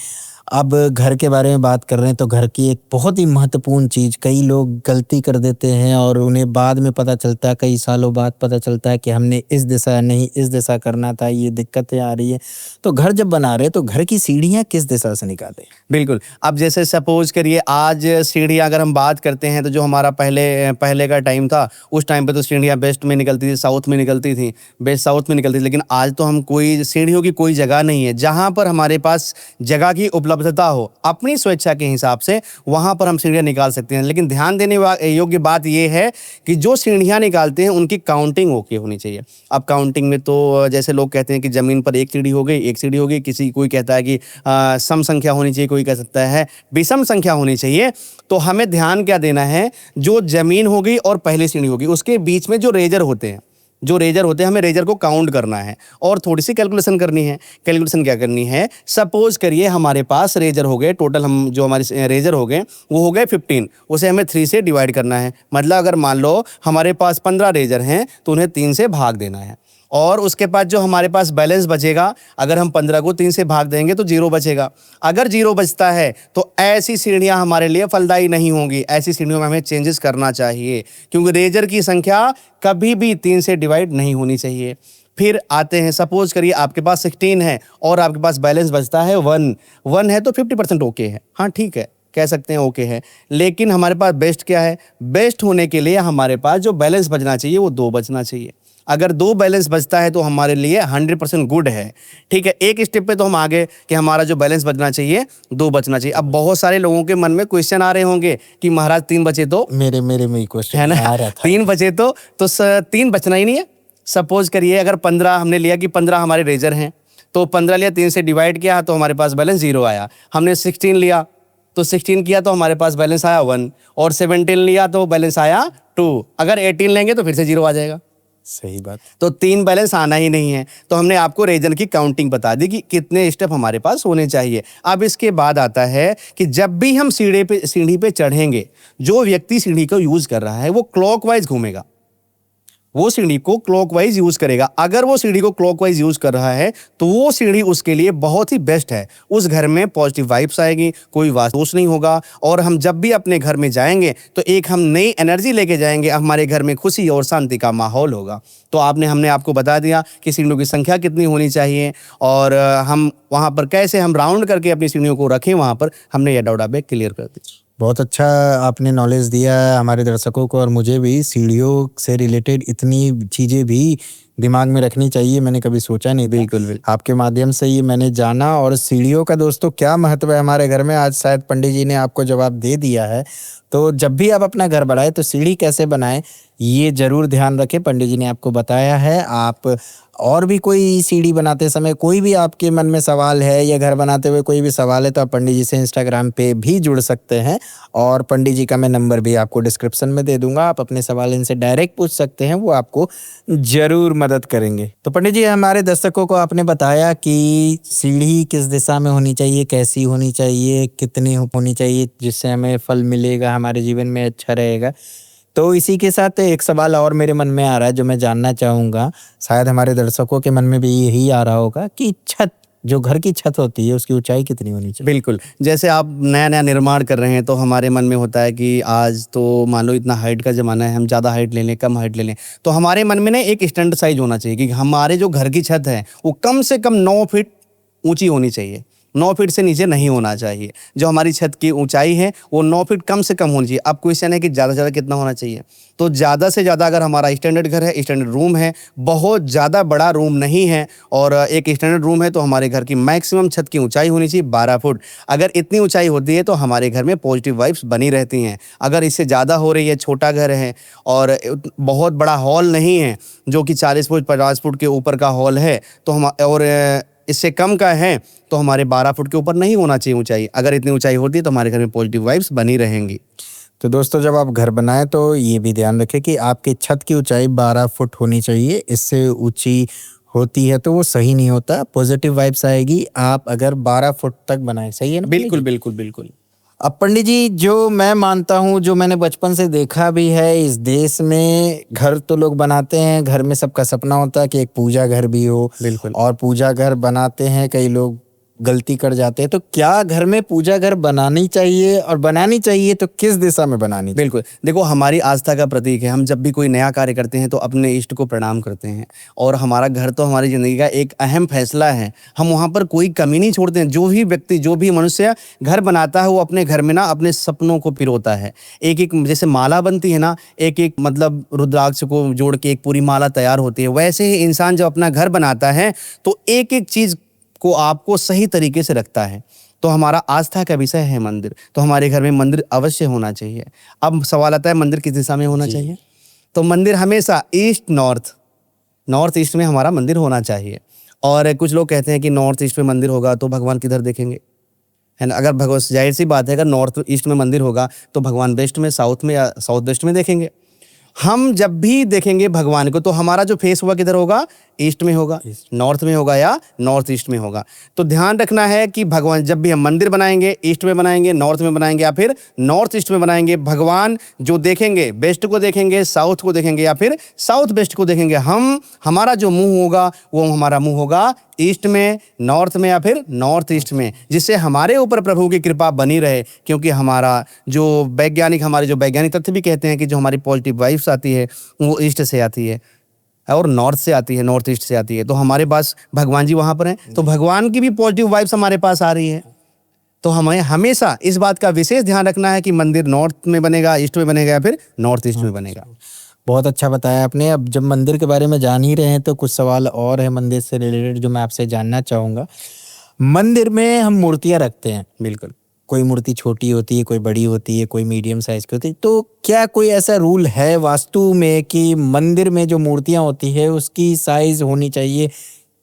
अब घर के बारे में बात कर रहे हैं, तो घर की एक बहुत ही महत्वपूर्ण चीज़, कई लोग गलती कर देते हैं और उन्हें बाद में पता चलता है, कई सालों बाद पता चलता है कि हमने इस दिशा नहीं, इस दिशा करना था, ये दिक्कतें आ रही है। तो घर जब बना रहे हैं तो घर की सीढ़ियाँ किस दिशा से निकालें? बिल्कुल। अब जैसे सपोज करिए आज सीढ़ियाँ अगर हम बात करते हैं, तो जो हमारा पहले का टाइम था, उस टाइम पे तो सीढ़ियाँ वेस्ट में निकलती थी, साउथ में निकलती थी, वेस्ट साउथ में निकलती थी। लेकिन आज तो हम कोई सीढ़ियों की कोई जगह नहीं है। है। जहाँ पर हमारे पास जगह की उपलब्धता हो, अपनी स्वेच्छा के हिसाब से वहाँ पर हम सीढ़ियाँ निकाल सकते हैं। लेकिन ध्यान देने योग्य बात ये है कि जो सीढ़ियाँ निकालते हैं उनकी काउंटिंग ओके होनी चाहिए। अब काउंटिंग में तो जैसे लोग कहते हैं कि ज़मीन पर एक सीढ़ी हो गई, एक सीढ़ी हो गई, कोई कहता है कि सम संख्या होनी चाहिए, कोई कह सकता है विषम संख्या होनी चाहिए। तो हमें ध्यान क्या देना है, जो ज़मीन हो गई और पहली सीढ़ी होगी उसके बीच में जो रेजर होते हैं, हमें रेजर को काउंट करना है और थोड़ी सी कैलकुलेशन करनी है। कैलकुलेशन क्या करनी है, सपोज करिए हमारे पास रेजर हो गए, टोटल हम जो हमारे रेजर हो गए वो हो गए 15, उसे हमें 3 से डिवाइड करना है। मतलब अगर मान लो हमारे पास 15 रेजर हैं तो उन्हें 3 से भाग देना है और उसके बाद जो हमारे पास बैलेंस बचेगा, अगर हम 15 को 3 से भाग देंगे तो 0 बचेगा। अगर 0 बचता है तो ऐसी सीढ़ियां हमारे लिए फलदायी नहीं होंगी। ऐसी सीढ़ियों में हमें चेंजेस करना चाहिए, क्योंकि रेजर की संख्या कभी भी 3 से डिवाइड नहीं होनी चाहिए। फिर आते हैं, सपोज करिए आपके पास 16 है और आपके पास बैलेंस बचता है 1 है तो 50% ओके है, हाँ ठीक है, कह सकते हैं ओके है। लेकिन हमारे पास बेस्ट क्या है, बेस्ट होने के लिए हमारे पास जो बैलेंस बचना चाहिए वो 2 बचना चाहिए। अगर 2 बैलेंस बचता है तो हमारे लिए 100% गुड है। ठीक है, एक स्टेप पे तो हम आगे कि हमारा जो बैलेंस बचना चाहिए 2 बचना चाहिए। अब बहुत सारे लोगों के मन में क्वेश्चन आ रहे होंगे कि महाराज 3 बचे तो, मेरे में क्वेश्चन है ना, आ रहा था। 3 बचे तो 3 बचना ही नहीं है। सपोज करिए अगर 15 हमने लिया कि 15 हमारे रेजर हैं, तो 15 लिया, 3 से डिवाइड किया तो हमारे पास बैलेंस 0 आया। हमने 16 लिया तो 16 किया तो हमारे पास बैलेंस आया 1 और 17 लिया तो बैलेंस आया 2। अगर 18 लेंगे तो फिर से 0 आ जाएगा। सही बात। तो 3 बैलेंस आना ही नहीं है। तो हमने आपको रेजर की काउंटिंग बता दी कि कितने स्टेप हमारे पास होने चाहिए। अब इसके बाद आता है कि जब भी हम सीढ़ी पे चढ़ेंगे, जो व्यक्ति सीढ़ी को यूज कर रहा है वो क्लॉकवाइज घूमेगा, वो सीढ़ी को क्लॉकवाइज यूज करेगा। अगर वो सीढ़ी को क्लॉकवाइज यूज कर रहा है तो वो सीढ़ी उसके लिए बहुत ही बेस्ट है। उस घर में पॉजिटिव वाइब्स आएगी, कोई वास्तु दोष नहीं होगा और हम जब भी अपने घर में जाएंगे तो एक हम नई एनर्जी लेके जाएंगे, हमारे घर में खुशी और शांति का माहौल होगा। तो हमने आपको बता दिया कि सीढ़ियों की संख्या कितनी होनी चाहिए और हम वहाँ पर कैसे हम राउंड करके अपनी सीढ़ियों को रखें, वहाँ पर हमने यह डाउट आप क्लियर कर दी। बहुत अच्छा आपने नॉलेज दिया हमारे दर्शकों को, और मुझे भी सीढ़ियों से रिलेटेड इतनी चीज़ें भी दिमाग में रखनी चाहिए, मैंने कभी सोचा नहीं था। बिल्कुल। आपके माध्यम से ये मैंने जाना। और सीढ़ियों का दोस्तों क्या महत्व है हमारे घर में, आज शायद पंडित जी ने आपको जवाब दे दिया है। तो जब भी आप अपना घर बढ़ाएं तो सीढ़ी कैसे बनाएं ये जरूर ध्यान रखें, पंडित जी ने आपको बताया है। आप और भी कोई सीढ़ी बनाते समय कोई भी आपके मन में सवाल है या घर बनाते हुए कोई भी सवाल है तो आप पंडित जी से इंस्टाग्राम पे भी जुड़ सकते हैं, और पंडित जी का मैं नंबर भी आपको डिस्क्रिप्शन में दे दूंगा। आप अपने सवाल इनसे डायरेक्ट पूछ सकते हैं, वो आपको जरूर मदद करेंगे। तो पंडित जी, हमारे दर्शकों को आपने बताया कि सीढ़ी किस दिशा में होनी चाहिए, कैसी होनी चाहिए, कितनी होनी चाहिए, जिससे हमें फल मिलेगा, हमारे जीवन में अच्छा रहेगा। तो इसी के साथ एक सवाल और मेरे मन में आ रहा है जो मैं जानना चाहूँगा, शायद हमारे दर्शकों के मन में भी यही आ रहा होगा कि छत, जो घर की छत होती है उसकी ऊंचाई कितनी होनी चाहिए? बिल्कुल, जैसे आप नया निर्माण कर रहे हैं तो हमारे मन में होता है कि आज तो मान लो इतना हाइट का ज़माना है, हम ज़्यादा हाइट ले लें, कम हाइट ले लें। तो हमारे मन में ना एक स्टैंडर्ड साइज होना चाहिए कि हमारे जो घर की छत है वो कम से कम 9 फीट ऊँची होनी चाहिए, 9 फीट से नीचे नहीं होना चाहिए। जो हमारी छत की ऊंचाई है वो 9 फीट कम से कम होनी चाहिए। अब क्वेश्चन है कि ज़्यादा से ज़्यादा कितना होना चाहिए, तो ज़्यादा से ज़्यादा अगर हमारा स्टैंडर्ड घर है, स्टैंडर्ड रूम है, बहुत ज़्यादा बड़ा रूम नहीं है और एक स्टैंडर्ड रूम है, तो हमारे घर की मैक्सिमम छत की ऊंचाई होनी चाहिए 12 फुट। अगर इतनी ऊंचाई होती है तो हमारे घर में पॉजिटिव वाइब्स बनी रहती हैं। अगर इससे ज़्यादा हो रही है, छोटा घर है और बहुत बड़ा हॉल नहीं है जो कि 40 फुट 50 फुट के ऊपर का हॉल है, तो हम और इससे कम का है तो हमारे 12 फुट के ऊपर नहीं होना चाहिए ऊंचाई। अगर इतनी ऊंचाई होती है तो हमारे घर में पॉजिटिव वाइब्स बनी रहेंगी। तो दोस्तों, जब आप घर बनाएं तो ये भी ध्यान रखें कि आपकी छत की ऊंचाई 12 फुट होनी चाहिए। इससे ऊंची होती है तो वो सही नहीं होता, पॉजिटिव वाइब्स आएगी आप अगर 12 फुट तक बनाएं। सही है ना? बिल्कुल बिल्कुल बिल्कुल। अब पंडित जी, जो मैं मानता हूँ, जो मैंने बचपन से देखा भी है, इस देश में घर तो लोग बनाते हैं, घर में सबका सपना होता है कि एक पूजा घर भी हो। बिल्कुल। और पूजा घर बनाते हैं, कई लोग गलती कर जाते हैं। तो क्या घर में पूजा घर बनानी चाहिए, और बनानी चाहिए तो किस दिशा में बनानी चाहिए? बिल्कुल, देखो हमारी आस्था का प्रतीक है। हम जब भी कोई नया कार्य करते हैं तो अपने इष्ट को प्रणाम करते हैं, और हमारा घर तो हमारी ज़िंदगी का एक अहम फैसला है। हम वहाँ पर कोई कमी नहीं छोड़ते हैं। जो भी व्यक्ति, जो भी मनुष्य घर बनाता है वो अपने घर में ना अपने सपनों को पिरोता है। एक एक जैसे माला बनती है ना, एक एक मतलब रुद्राक्ष को जोड़ के एक पूरी माला तैयार होती है, वैसे ही इंसान जब अपना घर बनाता है तो एक एक चीज़ को आपको सही तरीके से रखता है। तो हमारा आस्था का विषय है मंदिर, तो हमारे घर में मंदिर अवश्य होना चाहिए। अब सवाल आता है मंदिर किस दिशा में होना चाहिए? तो मंदिर हमेशा ईस्ट नॉर्थ ईस्ट में हमारा मंदिर होना चाहिए। और कुछ लोग कहते हैं कि नॉर्थ ईस्ट में मंदिर होगा तो भगवान किधर देखेंगे, है ना? अगर भगवान, जाहिर सी बात है, अगर नॉर्थ ईस्ट में मंदिर होगा तो भगवान वेस्ट में, साउथ में या साउथ वेस्ट में देखेंगे। हम जब भी देखेंगे भगवान को तो हमारा जो फेस होगा किधर होगा? ईस्ट में होगा, नॉर्थ में होगा या नॉर्थ ईस्ट में होगा। तो ध्यान रखना है कि भगवान, जब भी हम मंदिर बनाएंगे, ईस्ट में बनाएंगे, नॉर्थ में बनाएंगे या फिर नॉर्थ ईस्ट में बनाएंगे, भगवान जो देखेंगे वेस्ट को देखेंगे, साउथ को देखेंगे या फिर साउथ वेस्ट को देखेंगे। हमारा जो मुंह होगा वो हमारा मुंह होगा ईस्ट में, नॉर्थ में या फिर नॉर्थ ईस्ट में, जिससे हमारे ऊपर प्रभु की कृपा बनी रहे। क्योंकि हमारा जो हमारे जो वैज्ञानिक तथ्य भी कहते हैं कि जो हमारी पॉजिटिव वाइब्स आती है वो ईस्ट से आती है और नॉर्थ से आती है, नॉर्थ ईस्ट से आती है। तो हमारे पास भगवान जी वहाँ पर हैं, तो भगवान की भी पॉजिटिव वाइब्स हमारे पास आ रही है। तो हमें हमेशा इस बात का विशेष ध्यान रखना है कि मंदिर नॉर्थ में बनेगा, ईस्ट में बनेगा या फिर नॉर्थ ईस्ट में बनेगा। बहुत अच्छा बताया आपने। अब जब मंदिर के बारे में जान ही रहे हैं तो कुछ सवाल और है मंदिर से रिलेटेड जो मैं आपसे जानना चाहूँगा। मंदिर में हम मूर्तियाँ रखते हैं, बिल्कुल। कोई मूर्ति छोटी होती है, कोई बड़ी होती है, कोई मीडियम साइज की होती है। तो क्या कोई ऐसा रूल है वास्तु में कि मंदिर में जो मूर्तियाँ होती है उसकी साइज होनी चाहिए,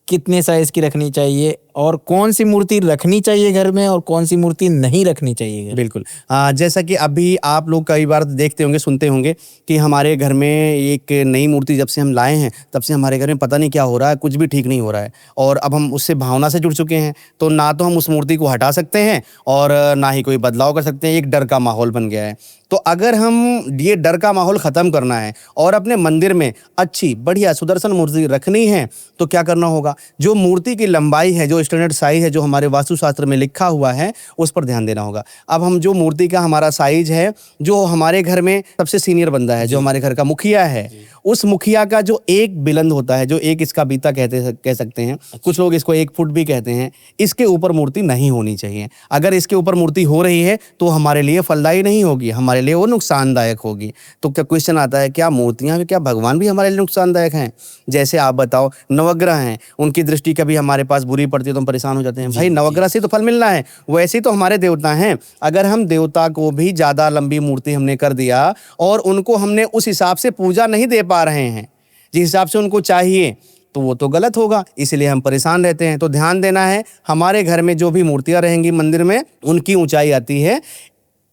कितने साइज की रखनी चाहिए, और कौन सी मूर्ति रखनी चाहिए घर में और कौन सी मूर्ति नहीं रखनी चाहिए घर में? बिल्कुल। जैसा कि अभी आप लोग कई बार देखते होंगे, सुनते होंगे कि हमारे घर में एक नई मूर्ति जब से हम लाए हैं तब से हमारे घर में पता नहीं क्या हो रहा है, कुछ भी ठीक नहीं हो रहा है। और अब हम उससे भावना से जुड़ चुके हैं, तो ना तो हम उस मूर्ति को हटा सकते हैं और ना ही कोई बदलाव कर सकते हैं। एक डर का माहौल बन गया है। तो अगर हम ये डर का माहौल ख़त्म करना है और अपने मंदिर में अच्छी बढ़िया सुदर्शन मूर्ति रखनी है तो क्या करना होगा? जो मूर्ति की लंबाई है, जो स्टैंडर्ड साइज है, जो हमारे वास्तुशास्त्र में लिखा हुआ है, उस पर ध्यान देना होगा। अब हम जो मूर्ति का हमारा साइज है, जो हमारे घर में सबसे सीनियर बंदा है, जो हमारे घर का मुखिया है, उस मुखिया का जो एक बिलंद होता है, जो एक इसका बीता कह सकते हैं, कुछ लोग इसको 1 फुट भी कहते हैं, इसके ऊपर मूर्ति नहीं होनी चाहिए। अगर इसके ऊपर मूर्ति हो रही है तो हमारे लिए फलदायी नहीं होगी, हमारे लिए वो नुकसानदायक होगी। तो क्या क्वेश्चन आता है, क्या मूर्तियां भी, क्या भगवान भी हमारे लिए नुकसानदायक हैं? जैसे आप बताओ, नवग्रह हैं, उनकी दृष्टि कभी हमारे पास बुरी पड़ती है तो हम परेशान हो जाते हैं। भाई नवग्रह से तो फल मिलना है, वैसे तो हमारे देवता हैं। अगर हम देवता को भी ज़्यादा लंबी मूर्ति हमने कर दिया और उनको हमने उस हिसाब से पूजा नहीं दे पा रहे हैं जिस हिसाब से उनको चाहिए, तो वो तो गलत होगा, इसलिए हम परेशान रहते हैं। तो ध्यान देना है, हमारे घर में जो भी मूर्तियां रहेंगी मंदिर में, उनकी ऊंचाई आती है,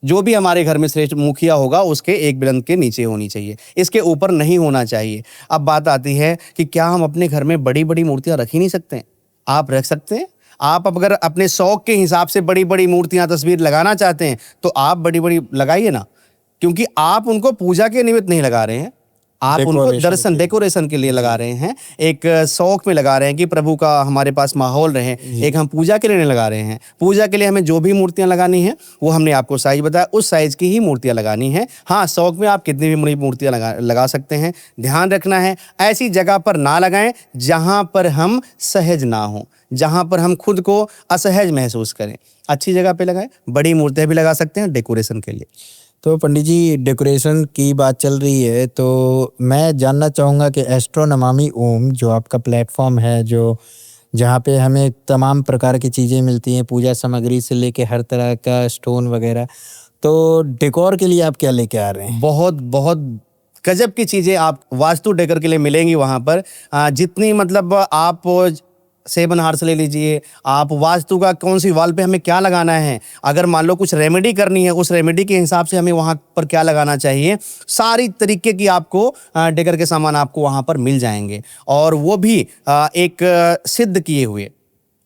जो भी हमारे घर में श्रेष्ठ मुखिया होगा उसके एक बिलंद के नीचे होनी चाहिए, इसके ऊपर नहीं होना चाहिए। अब बात आती है कि क्या हम अपने घर में बड़ी बड़ी मूर्तियां रख ही नहीं सकते? आप रख सकते हैं। आप अगर अपने शौक के हिसाब से बड़ी बड़ी मूर्तियां, तस्वीर लगाना चाहते हैं तो आप बड़ी बड़ी लगाइए ना, क्योंकि आप उनको पूजा के निमित्त नहीं लगा रहे हैं, आप उनको दर्शन, डेकोरेशन के लिए लगा रहे हैं, एक शौक में लगा रहे हैं कि प्रभु का हमारे पास माहौल रहे। एक हम पूजा के लिए लगा रहे हैं। पूजा के लिए हमें जो भी मूर्तियां लगानी है वो हमने आपको साइज बताया, उस साइज की ही मूर्तियां लगानी है। हाँ, शौक में आप कितनी भी मूर्तियां लगा सकते हैं। ध्यान रखना है, ऐसी जगह पर ना लगाएं जहां पर हम सहज ना हो, जहां पर हम खुद को असहज महसूस करें। अच्छी जगह पे लगाएं। बड़ी मूर्तियां भी लगा सकते हैं डेकोरेशन के लिए। तो पंडित जी, डेकोरेशन की बात चल रही है तो मैं जानना चाहूँगा कि एस्ट्रो नमामि ओम जो आपका प्लेटफॉर्म है, जो जहाँ पे हमें तमाम प्रकार की चीज़ें मिलती हैं, पूजा सामग्री से लेके हर तरह का स्टोन वगैरह, तो डेकोर के लिए आप क्या लेके आ रहे हैं? बहुत बहुत गजब की चीज़ें आप वास्तु डेकोर के लिए मिलेंगी वहाँ पर। जितनी मतलब आप 7 हार्स ले लीजिए, आप वास्तु का कौन सी वॉल पे हमें क्या लगाना है, अगर मान लो कुछ रेमेडी करनी है, उस रेमेडी के हिसाब से हमें वहाँ पर क्या लगाना चाहिए, सारी तरीके की आपको डेकोर के सामान आपको वहाँ पर मिल जाएंगे। और वो भी एक सिद्ध किए हुए,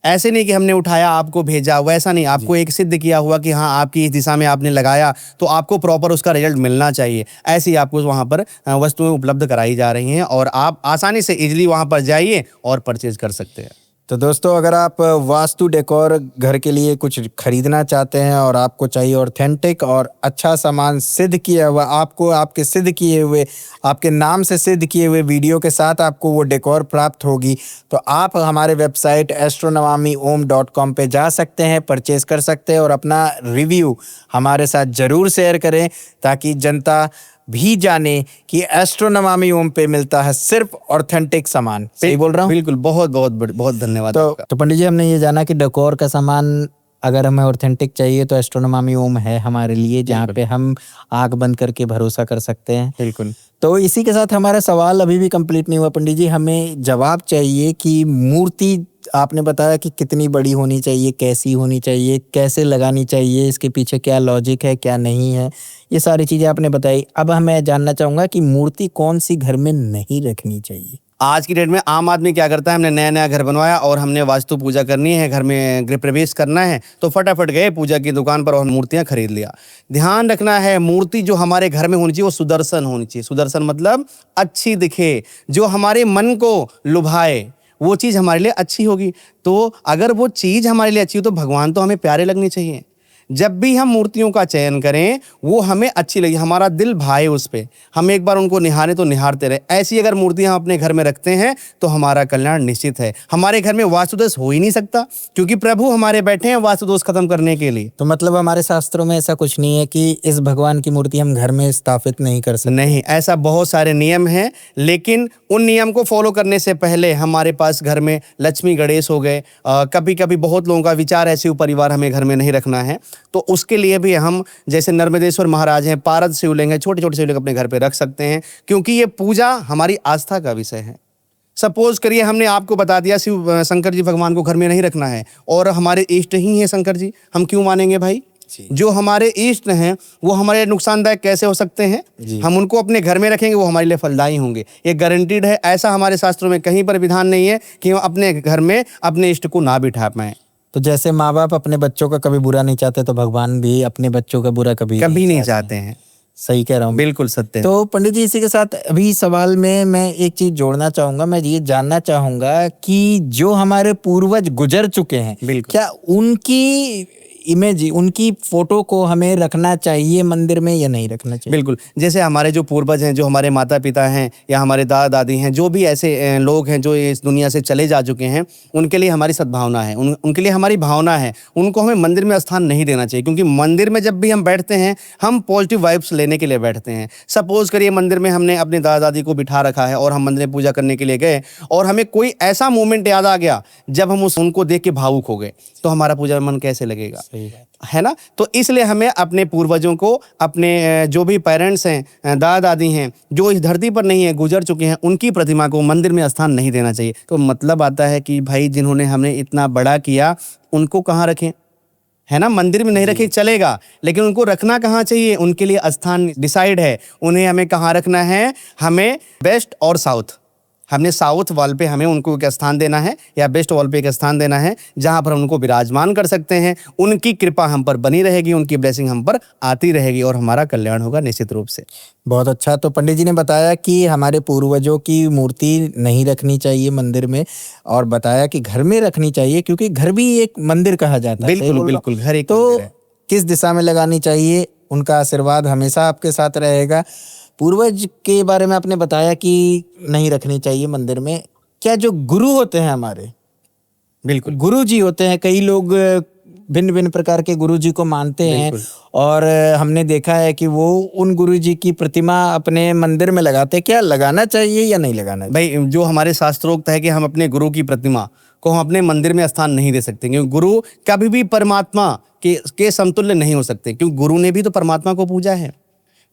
ऐसे नहीं कि हमने उठाया आपको भेजा, वैसा नहीं, आपको एक सिद्ध किया हुआ कि हाँ आपकी इस दिशा में आपने लगाया तो आपको प्रॉपर उसका रिजल्ट मिलना चाहिए। ऐसी आपको वहाँ पर वस्तुएं उपलब्ध कराई जा रही हैं और आप आसानी से इजीली वहाँ पर जाइए और परचेज कर सकते हैं। तो दोस्तों, अगर आप वास्तु डेकोर घर के लिए कुछ खरीदना चाहते हैं और आपको चाहिए ऑथेंटिक और अच्छा सामान सिद्ध किया हुआ, आपको आपके सिद्ध किए हुए, आपके नाम से सिद्ध किए हुए वीडियो के साथ आपको वो डेकोर प्राप्त होगी, तो आप हमारे वेबसाइट astronamamiom.com पे जा सकते हैं, परचेज कर सकते हैं और अपना रिव्यू हमारे साथ ज़रूर शेयर करें ताकि जनता भी जाने कि एस्ट्रोनॉमी ओम पे मिलता है सिर्फ ऑथेंटिक सामान। सही बोल रहा हूँ? बिल्कुल, बहुत बहुत बहुत धन्यवाद आपका। तो पंडित जी, हमने ये जाना कि डेकोर का सामान अगर हमें ऑथेंटिक चाहिए तो एस्ट्रोनॉमी ओम है हमारे लिए, जहाँ पे हम आंख बंद करके भरोसा कर सकते हैं। बिल्कुल। तो इसी के साथ हमारा सवाल अभी भी कंप्लीट नहीं हुआ पंडित जी। हमें जवाब चाहिए कि मूर्ति आपने बताया कि कितनी बड़ी होनी चाहिए, कैसी होनी चाहिए, कैसे लगानी चाहिए, इसके पीछे क्या लॉजिक है, क्या नहीं है, ये सारी चीजें आपने बताई। अब मैं जानना चाहूंगा कि मूर्ति कौन सी घर में नहीं रखनी चाहिए। आज की डेट में आम आदमी क्या करता है, हमने नया नया घर बनवाया और हमने वास्तु पूजा करनी है, घर में गृह प्रवेश करना है, तो फटाफट गए पूजा की दुकान पर और मूर्तियां खरीद लिया। ध्यान रखना है, मूर्ति जो हमारे घर में होनी चाहिए वो सुदर्शन होनी चाहिए। सुदर्शन मतलब अच्छी दिखे, जो हमारे मन को लुभाए, वो चीज़ हमारे लिए अच्छी होगी। तो अगर वो चीज़ हमारे लिए अच्छी हो तो भगवान तो हमें प्यारे लगने चाहिए। जब भी हम मूर्तियों का चयन करें वो हमें अच्छी लगे, हमारा दिल भाए उस पे, हम एक बार उनको निहारें तो निहारते रहे। ऐसी अगर मूर्तियां हम अपने घर में रखते हैं तो हमारा कल्याण निश्चित है। हमारे घर में वास्तुदोष हो ही नहीं सकता, क्योंकि प्रभु हमारे बैठे हैं वास्तुदोष खत्म करने के लिए। तो मतलब हमारे शास्त्रों में ऐसा कुछ नहीं है कि इस भगवान की मूर्ति हम घर में स्थापित नहीं कर सकते? नहीं, ऐसा बहुत सारे नियम हैं, लेकिन उन नियम को फॉलो करने से पहले हमारे पास घर में लक्ष्मी गणेश हो गए। कभी कभी बहुत लोगों का विचार है शिव परिवार हमें घर में नहीं रखना है, तो उसके लिए भी हम जैसे नर्मदेश्वर महाराज हैं, पारद शिवलिंग है, छोटे छोटे शिवलिंग अपने घर पे रख सकते हैं, क्योंकि ये पूजा हमारी आस्था का विषय है। सपोज करिए हमने आपको बता दिया शिव शंकर जी भगवान को घर में नहीं रखना है और हमारे इष्ट ही हैं शंकर जी, हम क्यों मानेंगे भाई? जो हमारे इष्ट हैं वो हमारे नुकसानदायक कैसे हो सकते हैं? हम उनको अपने घर में रखेंगे वो हमारे लिए फलदायी होंगे, ये गारंटीड है। ऐसा हमारे शास्त्रों में कहीं पर विधान नहीं है कि हम अपने घर में अपने इष्ट को ना बिठा पाएं। तो जैसे माँ बाप अपने बच्चों का कभी बुरा नहीं चाहते, तो भगवान भी अपने बच्चों का बुरा कभी नहीं चाहते हैं। सही कह रहा हूँ? बिल्कुल सत्य। तो पंडित जी, इसी के साथ अभी सवाल में मैं एक चीज जोड़ना चाहूंगा। मैं ये जानना चाहूंगा कि जो हमारे पूर्वज गुजर चुके हैं, क्या उनकी इमेज, उनकी फोटो को हमें रखना चाहिए मंदिर में या नहीं रखना चाहिए? बिल्कुल, जैसे हमारे जो पूर्वज हैं, जो हमारे माता पिता हैं या हमारे दादा दादी हैं, जो भी ऐसे लोग हैं जो इस दुनिया से चले जा चुके हैं, उनके लिए हमारी सद्भावना है, उनके लिए हमारी भावना है। उनको हमें मंदिर में स्थान नहीं देना चाहिए, क्योंकि मंदिर में जब भी हम बैठते हैं हम पॉजिटिव वाइब्स लेने के लिए बैठते हैं। सपोज करिए मंदिर में हमने अपने दादा दादी को बिठा रखा है और हम मंदिर में पूजा करने के लिए गए और हमें कोई ऐसा मोमेंट याद आ गया जब हम उनको देख के भावुक हो गए, तो हमारा पूजा में मन कैसे लगेगा? है ना? तो इसलिए हमें अपने पूर्वजों को, अपने जो भी पेरेंट्स हैं, दादा दादी हैं, जो इस धरती पर नहीं है, गुजर चुके हैं, उनकी प्रतिमा को मंदिर में स्थान नहीं देना चाहिए। तो मतलब आता है कि भाई जिन्होंने हमें इतना बड़ा किया उनको कहाँ रखें? है ना? मंदिर में नहीं रखे चलेगा, लेकिन उनको रखना कहाँ चाहिए? उनके लिए स्थान डिसाइड है, उन्हें हमें कहाँ रखना है। हमें वेस्ट और साउथ, हमने साउथ वॉल पे हमें उनको एक स्थान देना है या वेस्ट वॉल पे एक स्थान देना है, जहां पर हम उनको विराजमान कर सकते हैं। उनकी कृपा हम पर बनी रहेगी, उनकी ब्लेसिंग हम पर आती रहेगी और हमारा कल्याण होगा निश्चित रूप से। बहुत अच्छा। तो पंडित जी ने बताया कि हमारे पूर्वजों की मूर्ति नहीं रखनी चाहिए मंदिर में, और बताया कि घर में रखनी चाहिए, क्योंकि घर भी एक मंदिर कहा जाता है। बिल्कुल बिल्कुल, घर एक तो मंदिर है। किस दिशा में लगानी चाहिए? उनका आशीर्वाद हमेशा आपके साथ रहेगा। पूर्वज के बारे में आपने बताया कि नहीं रखनी चाहिए मंदिर में। क्या जो गुरु होते हैं हमारे, बिल्कुल गुरु जी होते हैं, कई लोग भिन्न भिन्न प्रकार के गुरु जी को मानते हैं, और हमने देखा है कि वो उन गुरु जी की प्रतिमा अपने मंदिर में लगाते हैं। क्या लगाना चाहिए या नहीं लगाना चाहिए? भाई, जो हमारे शास्त्रोक्त है कि हम अपने गुरु की प्रतिमा को हम अपने मंदिर में स्थान नहीं दे सकते, क्योंकि गुरु कभी भी परमात्मा के समतुल्य नहीं हो सकते, क्योंकि गुरु ने भी तो परमात्मा को पूजा है।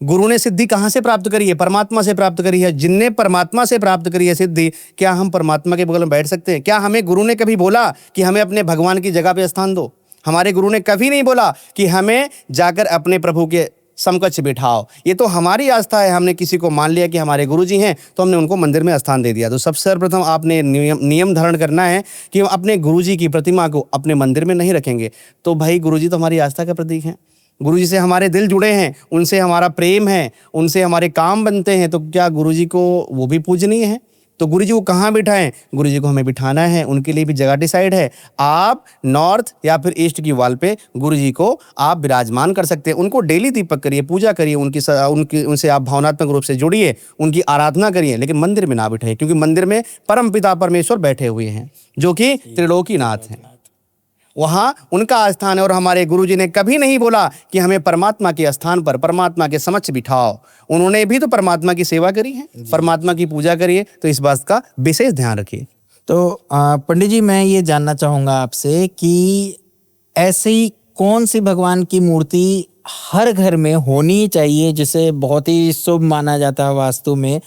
गुरु ने सिद्धि कहाँ से प्राप्त करी है? परमात्मा से प्राप्त करी है। जिनने परमात्मा से प्राप्त करी है सिद्धि, क्या हम परमात्मा के बगल में बैठ सकते हैं? क्या हमें गुरु ने कभी बोला कि हमें अपने भगवान की जगह पे स्थान दो? हमारे गुरु ने कभी नहीं बोला कि हमें जाकर अपने प्रभु के समकक्ष बिठाओ। ये तो हमारी आस्था है, हमने किसी को मान लिया कि हमारे गुरुजी हैं तो हमने उनको मंदिर में स्थान दे दिया। तो सबसे सर्वप्रथम आपने नियम धारण करना है कि हम अपने गुरुजी की प्रतिमा को अपने मंदिर में नहीं रखेंगे। तो भाई, गुरुजी तो हमारी आस्था का प्रतीक है, गुरुजी से हमारे दिल जुड़े हैं, उनसे हमारा प्रेम है, उनसे हमारे काम बनते हैं, तो क्या गुरुजी को वो भी पूजनीय है? तो गुरुजी को कहाँ बिठाएं? गुरुजी को हमें बिठाना है, उनके लिए भी जगह डिसाइड है। आप नॉर्थ या फिर ईस्ट की वॉल पे गुरुजी को आप विराजमान कर सकते हैं। उनको डेली दीपक करिए, पूजा करिए, उनसे आप भावनात्मक रूप से जुड़िए, उनकी आराधना करिए, लेकिन मंदिर में ना बिठाइए, क्योंकि मंदिर में परम पिता परमेश्वर बैठे हुए हैं जो कि त्रिलोकीनाथ हैं। वहाँ उनका स्थान है। और हमारे गुरुजी ने कभी नहीं बोला कि हमें परमात्मा के स्थान पर, परमात्मा के समक्ष बिठाओ। उन्होंने भी तो परमात्मा की सेवा करी है, परमात्मा की पूजा करी है, तो इस बात का विशेष ध्यान रखिए। तो पंडित जी, मैं ये जानना चाहूंगा आपसे कि ऐसी कौन सी भगवान की मूर्ति हर घर में होनी चाहिए जिसे बहुत ही शुभ माना जाता है वास्तु में,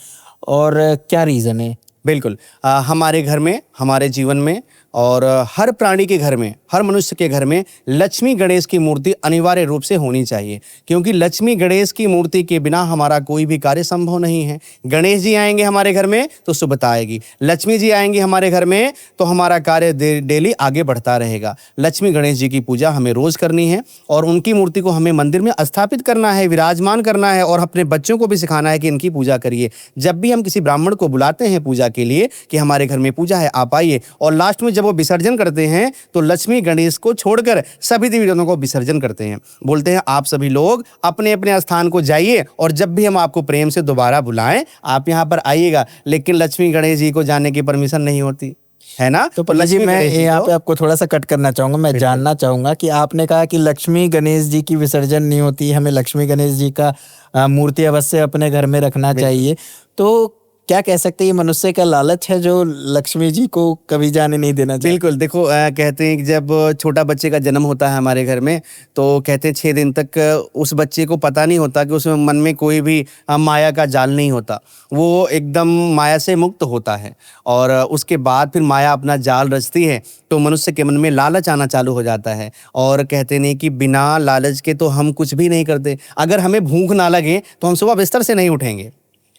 और क्या रीजन है? बिल्कुल, हमारे घर में, हमारे जीवन में और हर प्राणी के घर में, हर मनुष्य के घर में लक्ष्मी गणेश की मूर्ति अनिवार्य रूप से होनी चाहिए, क्योंकि लक्ष्मी गणेश की मूर्ति के बिना हमारा कोई भी कार्य संभव नहीं है। गणेश जी आएंगे हमारे घर में तो शुभता आएगी, लक्ष्मी जी आएंगी हमारे घर में तो हमारा कार्य डेली आगे बढ़ता रहेगा। लक्ष्मी गणेश जी की पूजा हमें रोज करनी है और उनकी मूर्ति को हमें मंदिर में स्थापित करना है, विराजमान करना है और अपने बच्चों को भी सिखाना है कि इनकी पूजा करिए। जब भी हम किसी ब्राह्मण को बुलाते हैं पूजा के लिए कि हमारे घर में पूजा है, आप आइए, और लास्ट में जब वो विसर्जन करते हैं तो लक्ष्मी गणेश को छोड़कर सभी देवी देवताओं को विसर्जन करते हैं। बोलते हैं आप सभी लोग अपने अपने स्थान को जाइए और जब भी हम आपको प्रेम से दोबारा बुलाएं आप यहाँ पर आइएगा, लेकिन लक्ष्मी गणेश जी को जाने की परमिशन नहीं होती है ना। तो पंडित जी, मैं यहाँ पे आपको थोड़ा सा कट करना चाहूंगा। मैं जानना चाहूंगा कि आपने कहा कि लक्ष्मी गणेश जी की विसर्जन नहीं होती, हमें लक्ष्मी गणेश जी का मूर्ति अवश्य अपने घर में रखना चाहिए, तो क्या कह सकते हैं ये मनुष्य का लालच है जो लक्ष्मी जी को कभी जाने नहीं देना चाहिए? बिल्कुल, देखो कहते हैं कि जब छोटा बच्चे का जन्म होता है हमारे घर में तो कहते हैं 6 दिन तक उस बच्चे को पता नहीं होता कि उसमें मन में कोई भी माया का जाल नहीं होता, वो एकदम माया से मुक्त होता है। और उसके बाद फिर माया अपना जाल रचती है तो मनुष्य के मन में लालच आना चालू हो जाता है। और कहते नहीं कि बिना लालच के तो हम कुछ भी नहीं करते। अगर हमें भूख ना लगे तो हम सुबह बिस्तर से नहीं उठेंगे,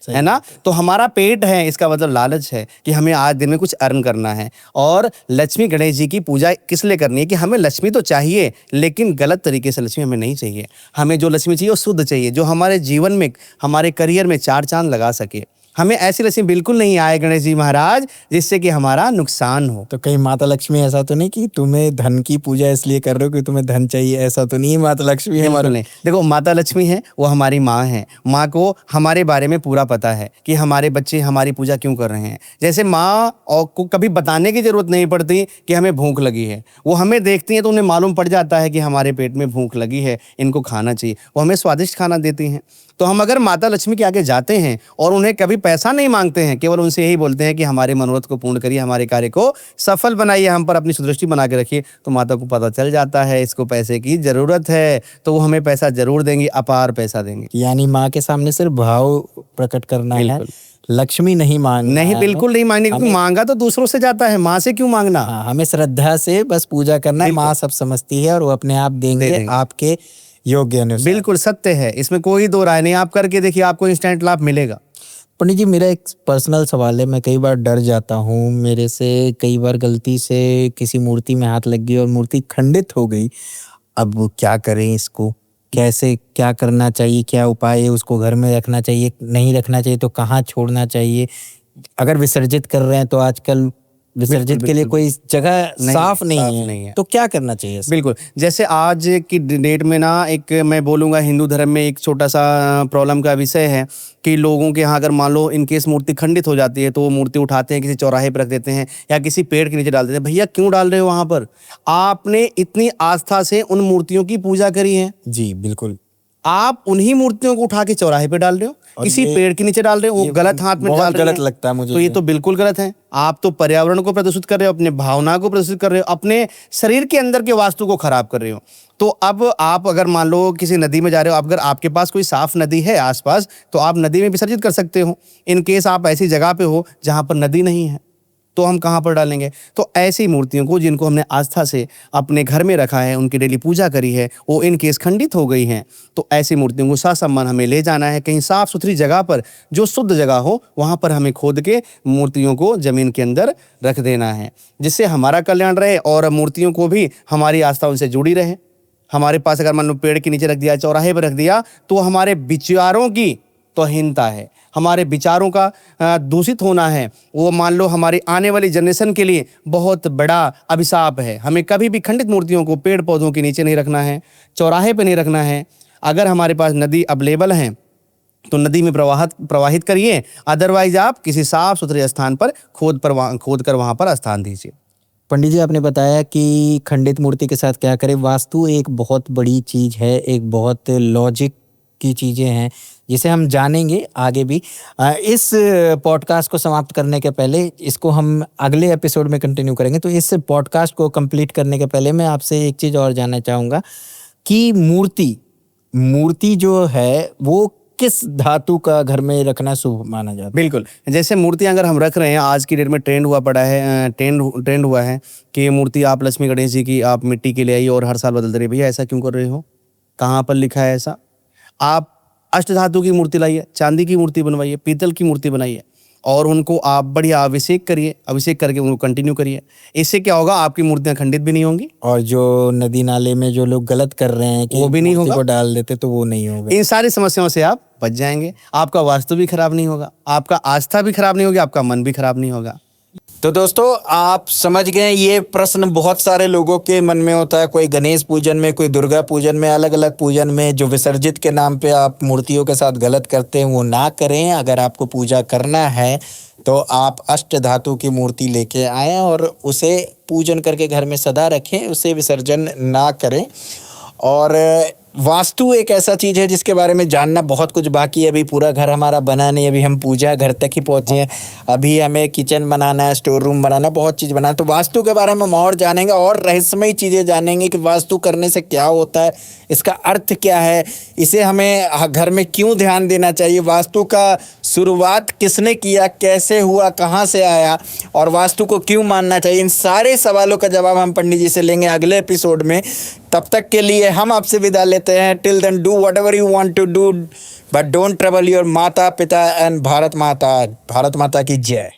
है ना। तो हमारा पेट है, इसका मतलब लालच है कि हमें आज दिन में कुछ अर्न करना है। और लक्ष्मी गणेश जी की पूजा किस लिए करनी है कि हमें लक्ष्मी तो चाहिए लेकिन गलत तरीके से लक्ष्मी हमें नहीं चाहिए। हमें जो लक्ष्मी चाहिए वो शुद्ध चाहिए, जो हमारे जीवन में, हमारे करियर में 4 चांद लगा सके। हमें ऐसी लक्ष्मी बिल्कुल नहीं आए गणेश जी महाराज जिससे कि हमारा नुकसान हो। तो कहीं माता लक्ष्मी ऐसा तो नहीं कि तुम्हें धन की पूजा इसलिए कर रहे हो कि तुम्हें धन चाहिए, ऐसा तो नहीं है? माता लक्ष्मी है हमारे। नहीं, देखो माता लक्ष्मी है वो हमारी माँ है। माँ को हमारे बारे में पूरा पता है कि हमारे बच्चे हमारी पूजा क्यों कर रहे हैं। जैसे माँ को कभी बताने की जरूरत नहीं पड़ती कि हमें भूख लगी है, वो हमें देखती हैं तो उन्हें मालूम पड़ जाता है कि हमारे पेट में भूख लगी है, इनको खाना चाहिए, वो हमें स्वादिष्ट खाना देती हैं। तो हम अगर माता लक्ष्मी के आगे जाते हैं और उन्हें कभी पैसा नहीं मांगते हैं, केवल उनसे यही बोलते हैं कि हमारे मनोरथ को पूर्ण करिए, हमारे कार्य को सफल बनाइए, हम पर अपनी सुदृष्टि बना के रखिए, तो माता को पता चल जाता है इसको पैसे की जरूरत है, तो वो हमें पैसा जरूर देंगी, अपार पैसा देंगे। यानी माँ के सामने सिर्फ भाव प्रकट करना है, लक्ष्मी नहीं मांगना नहीं, बिल्कुल नहीं मांगनी, क्योंकि मांगा तो दूसरों से जाता है, माँ से क्यों मांगना। हाँ, हमें श्रद्धा से बस पूजा करना है, माँ सब समझती है और वो अपने आप देंगे आपके योग्य अनुसार। बिल्कुल सत्य है, इसमें कोई दो राय नहीं। आप करके देखिए, आपको इंस्टेंट लाभ मिलेगा। पंडित जी, मेरा एक पर्सनल सवाल है। मैं कई बार डर जाता हूँ, मेरे से कई बार गलती से किसी मूर्ति में हाथ लग गई और मूर्ति खंडित हो गई। अब क्या करें इसको, कैसे, क्या करना चाहिए, क्या उपाय है? उसको घर में रखना चाहिए, नहीं रखना चाहिए तो कहाँ छोड़ना चाहिए? अगर विसर्जित कर रहे हैं तो आजकल विसर्जित के लिए कोई जगह साफ नहीं है, तो क्या करना चाहिए? बिल्कुल, जैसे आज की डेट में ना, एक मैं बोलूँगा हिंदू धर्म में एक छोटा सा प्रॉब्लम का विषय है कि लोगों के यहाँ अगर मान लो इनकेस मूर्ति खंडित हो जाती है तो वो मूर्ति उठाते हैं, किसी चौराहे पर रख देते हैं या किसी पेड़ के नीचे डाल देते हैं। भैया क्यों डाल रहे हो वहाँ पर? आपने इतनी आस्था से उन मूर्तियों की पूजा करी है। जी बिल्कुल। आप उन्हीं मूर्तियों को उठा के चौराहे पे डाल रहे हो, किसी पेड़ के नीचे डाल रहे हो, वो गलत हाथ में डाल रहे हो। गलत लगता है मुझे तो ये तो बिल्कुल गलत है। आप तो पर्यावरण को प्रदूषित कर रहे हो, अपने भावना को प्रदूषित कर रहे हो, अपने शरीर के अंदर के वास्तु को खराब कर रहे हो। तो अब आप अगर मान लो किसी नदी में जा रहे हो, अगर आपके पास कोई साफ नदी है आसपास तो आप नदी में विसर्जित कर सकते हो। इन केस आप ऐसी जगह पे हो जहां पर नदी नहीं है तो हम कहाँ पर डालेंगे? तो ऐसी मूर्तियों को जिनको हमने आस्था से अपने घर में रखा है, उनकी डेली पूजा करी है, वो इन केस खंडित हो गई हैं, तो ऐसी मूर्तियों को ससम्मान हमें ले जाना है कहीं साफ सुथरी जगह पर, जो शुद्ध जगह हो, वहाँ पर हमें खोद के मूर्तियों को जमीन के अंदर रख देना है, जिससे हमारा कल्याण रहे और मूर्तियों को भी हमारी आस्था उनसे जुड़ी रहे। हमारे पास अगर मान लो पेड़ के नीचे रख दिया, चौराहे पर रख दिया, तो हमारे विचारों की तौहीनता है, हमारे विचारों का दूषित होना है, वो मान लो हमारी आने वाली जनरेशन के लिए बहुत बड़ा अभिशाप है। हमें कभी भी खंडित मूर्तियों को पेड़ पौधों के नीचे नहीं रखना है, चौराहे पे नहीं रखना है। अगर हमारे पास नदी अवेलेबल है तो नदी में प्रवाहित करिए, अदरवाइज आप किसी साफ सुथरे स्थान पर खोद कर वहाँ पर स्थान दीजिए। पंडित जी, आपने बताया कि खंडित मूर्ति के साथ क्या करें। वास्तु एक बहुत बड़ी चीज है, एक बहुत लॉजिक की चीजें हैं जिसे हम जानेंगे आगे भी। इस पॉडकास्ट को समाप्त करने के पहले, इसको हम अगले एपिसोड में कंटिन्यू करेंगे, तो इस पॉडकास्ट को कंप्लीट करने के पहले मैं आपसे एक चीज और जानना चाहूंगा कि मूर्ति जो है वो किस धातु का घर में रखना शुभ माना जाता है? बिल्कुल, जैसे मूर्तियाँ अगर हम रख रहे हैं, आज की डेट में ट्रेंड ट्रेंड हुआ है कि ये मूर्ति आप लक्ष्मी गणेश जी की आप मिट्टी की ले आइए और हर साल बदलते रहिए। भैया ऐसा क्यों कर रहे हो? कहाँ पर लिखा है ऐसा? आप अष्टधातु की मूर्ति लाइए, चांदी की मूर्ति बनवाइए, पीतल की मूर्ति बनाइए और उनको आप बढ़िया अभिषेक करिए, अभिषेक करके उनको कंटिन्यू करिए। इससे क्या होगा, आपकी मूर्तियाँ खंडित भी नहीं होंगी और जो नदी नाले में जो लोग गलत कर रहे हैं कि वो भी नहीं मूर्ति होगा। को डाल देते, तो वो नहीं होगा। इन सारी समस्याओं से आप बच जाएंगे। आपका वास्तु भी खराब नहीं होगा, आपका आस्था भी खराब नहीं होगी, आपका मन भी खराब नहीं होगा। तो दोस्तों, आप समझ गए, ये प्रश्न बहुत सारे लोगों के मन में होता है। कोई गणेश पूजन में, कोई दुर्गा पूजन में, अलग अलग पूजन में जो विसर्जित के नाम पे आप मूर्तियों के साथ गलत करते हैं, वो ना करें। अगर आपको पूजा करना है तो आप अष्ट धातु की मूर्ति लेके आएं और उसे पूजन करके घर में सदा रखें, उसे विसर्जन ना करें। और वास्तु एक ऐसा चीज़ है जिसके बारे में जानना बहुत कुछ बाकी है। अभी पूरा घर हमारा बना नहीं, अभी हम पूजा घर तक ही पहुँचे हैं। अभी हमें किचन बनाना है, स्टोर रूम बनाना, बहुत चीज़ बनाना है। तो वास्तु के बारे में हम और जानेंगे और रहस्यमय चीज़ें जानेंगे कि वास्तु करने से क्या होता है, इसका अर्थ क्या है, इसे हमें घर में क्यों ध्यान देना चाहिए, वास्तु का शुरुआत किसने किया, कैसे हुआ, कहाँ से आया और वास्तु को क्यों मानना चाहिए। इन सारे सवालों का जवाब हम पंडित जी से लेंगे अगले एपिसोड में। तब तक के लिए हम आपसे विदा लेते हैं। Till then do whatever you want to do, but don't trouble your माता पिता एंड भारत माता। भारत माता की जय।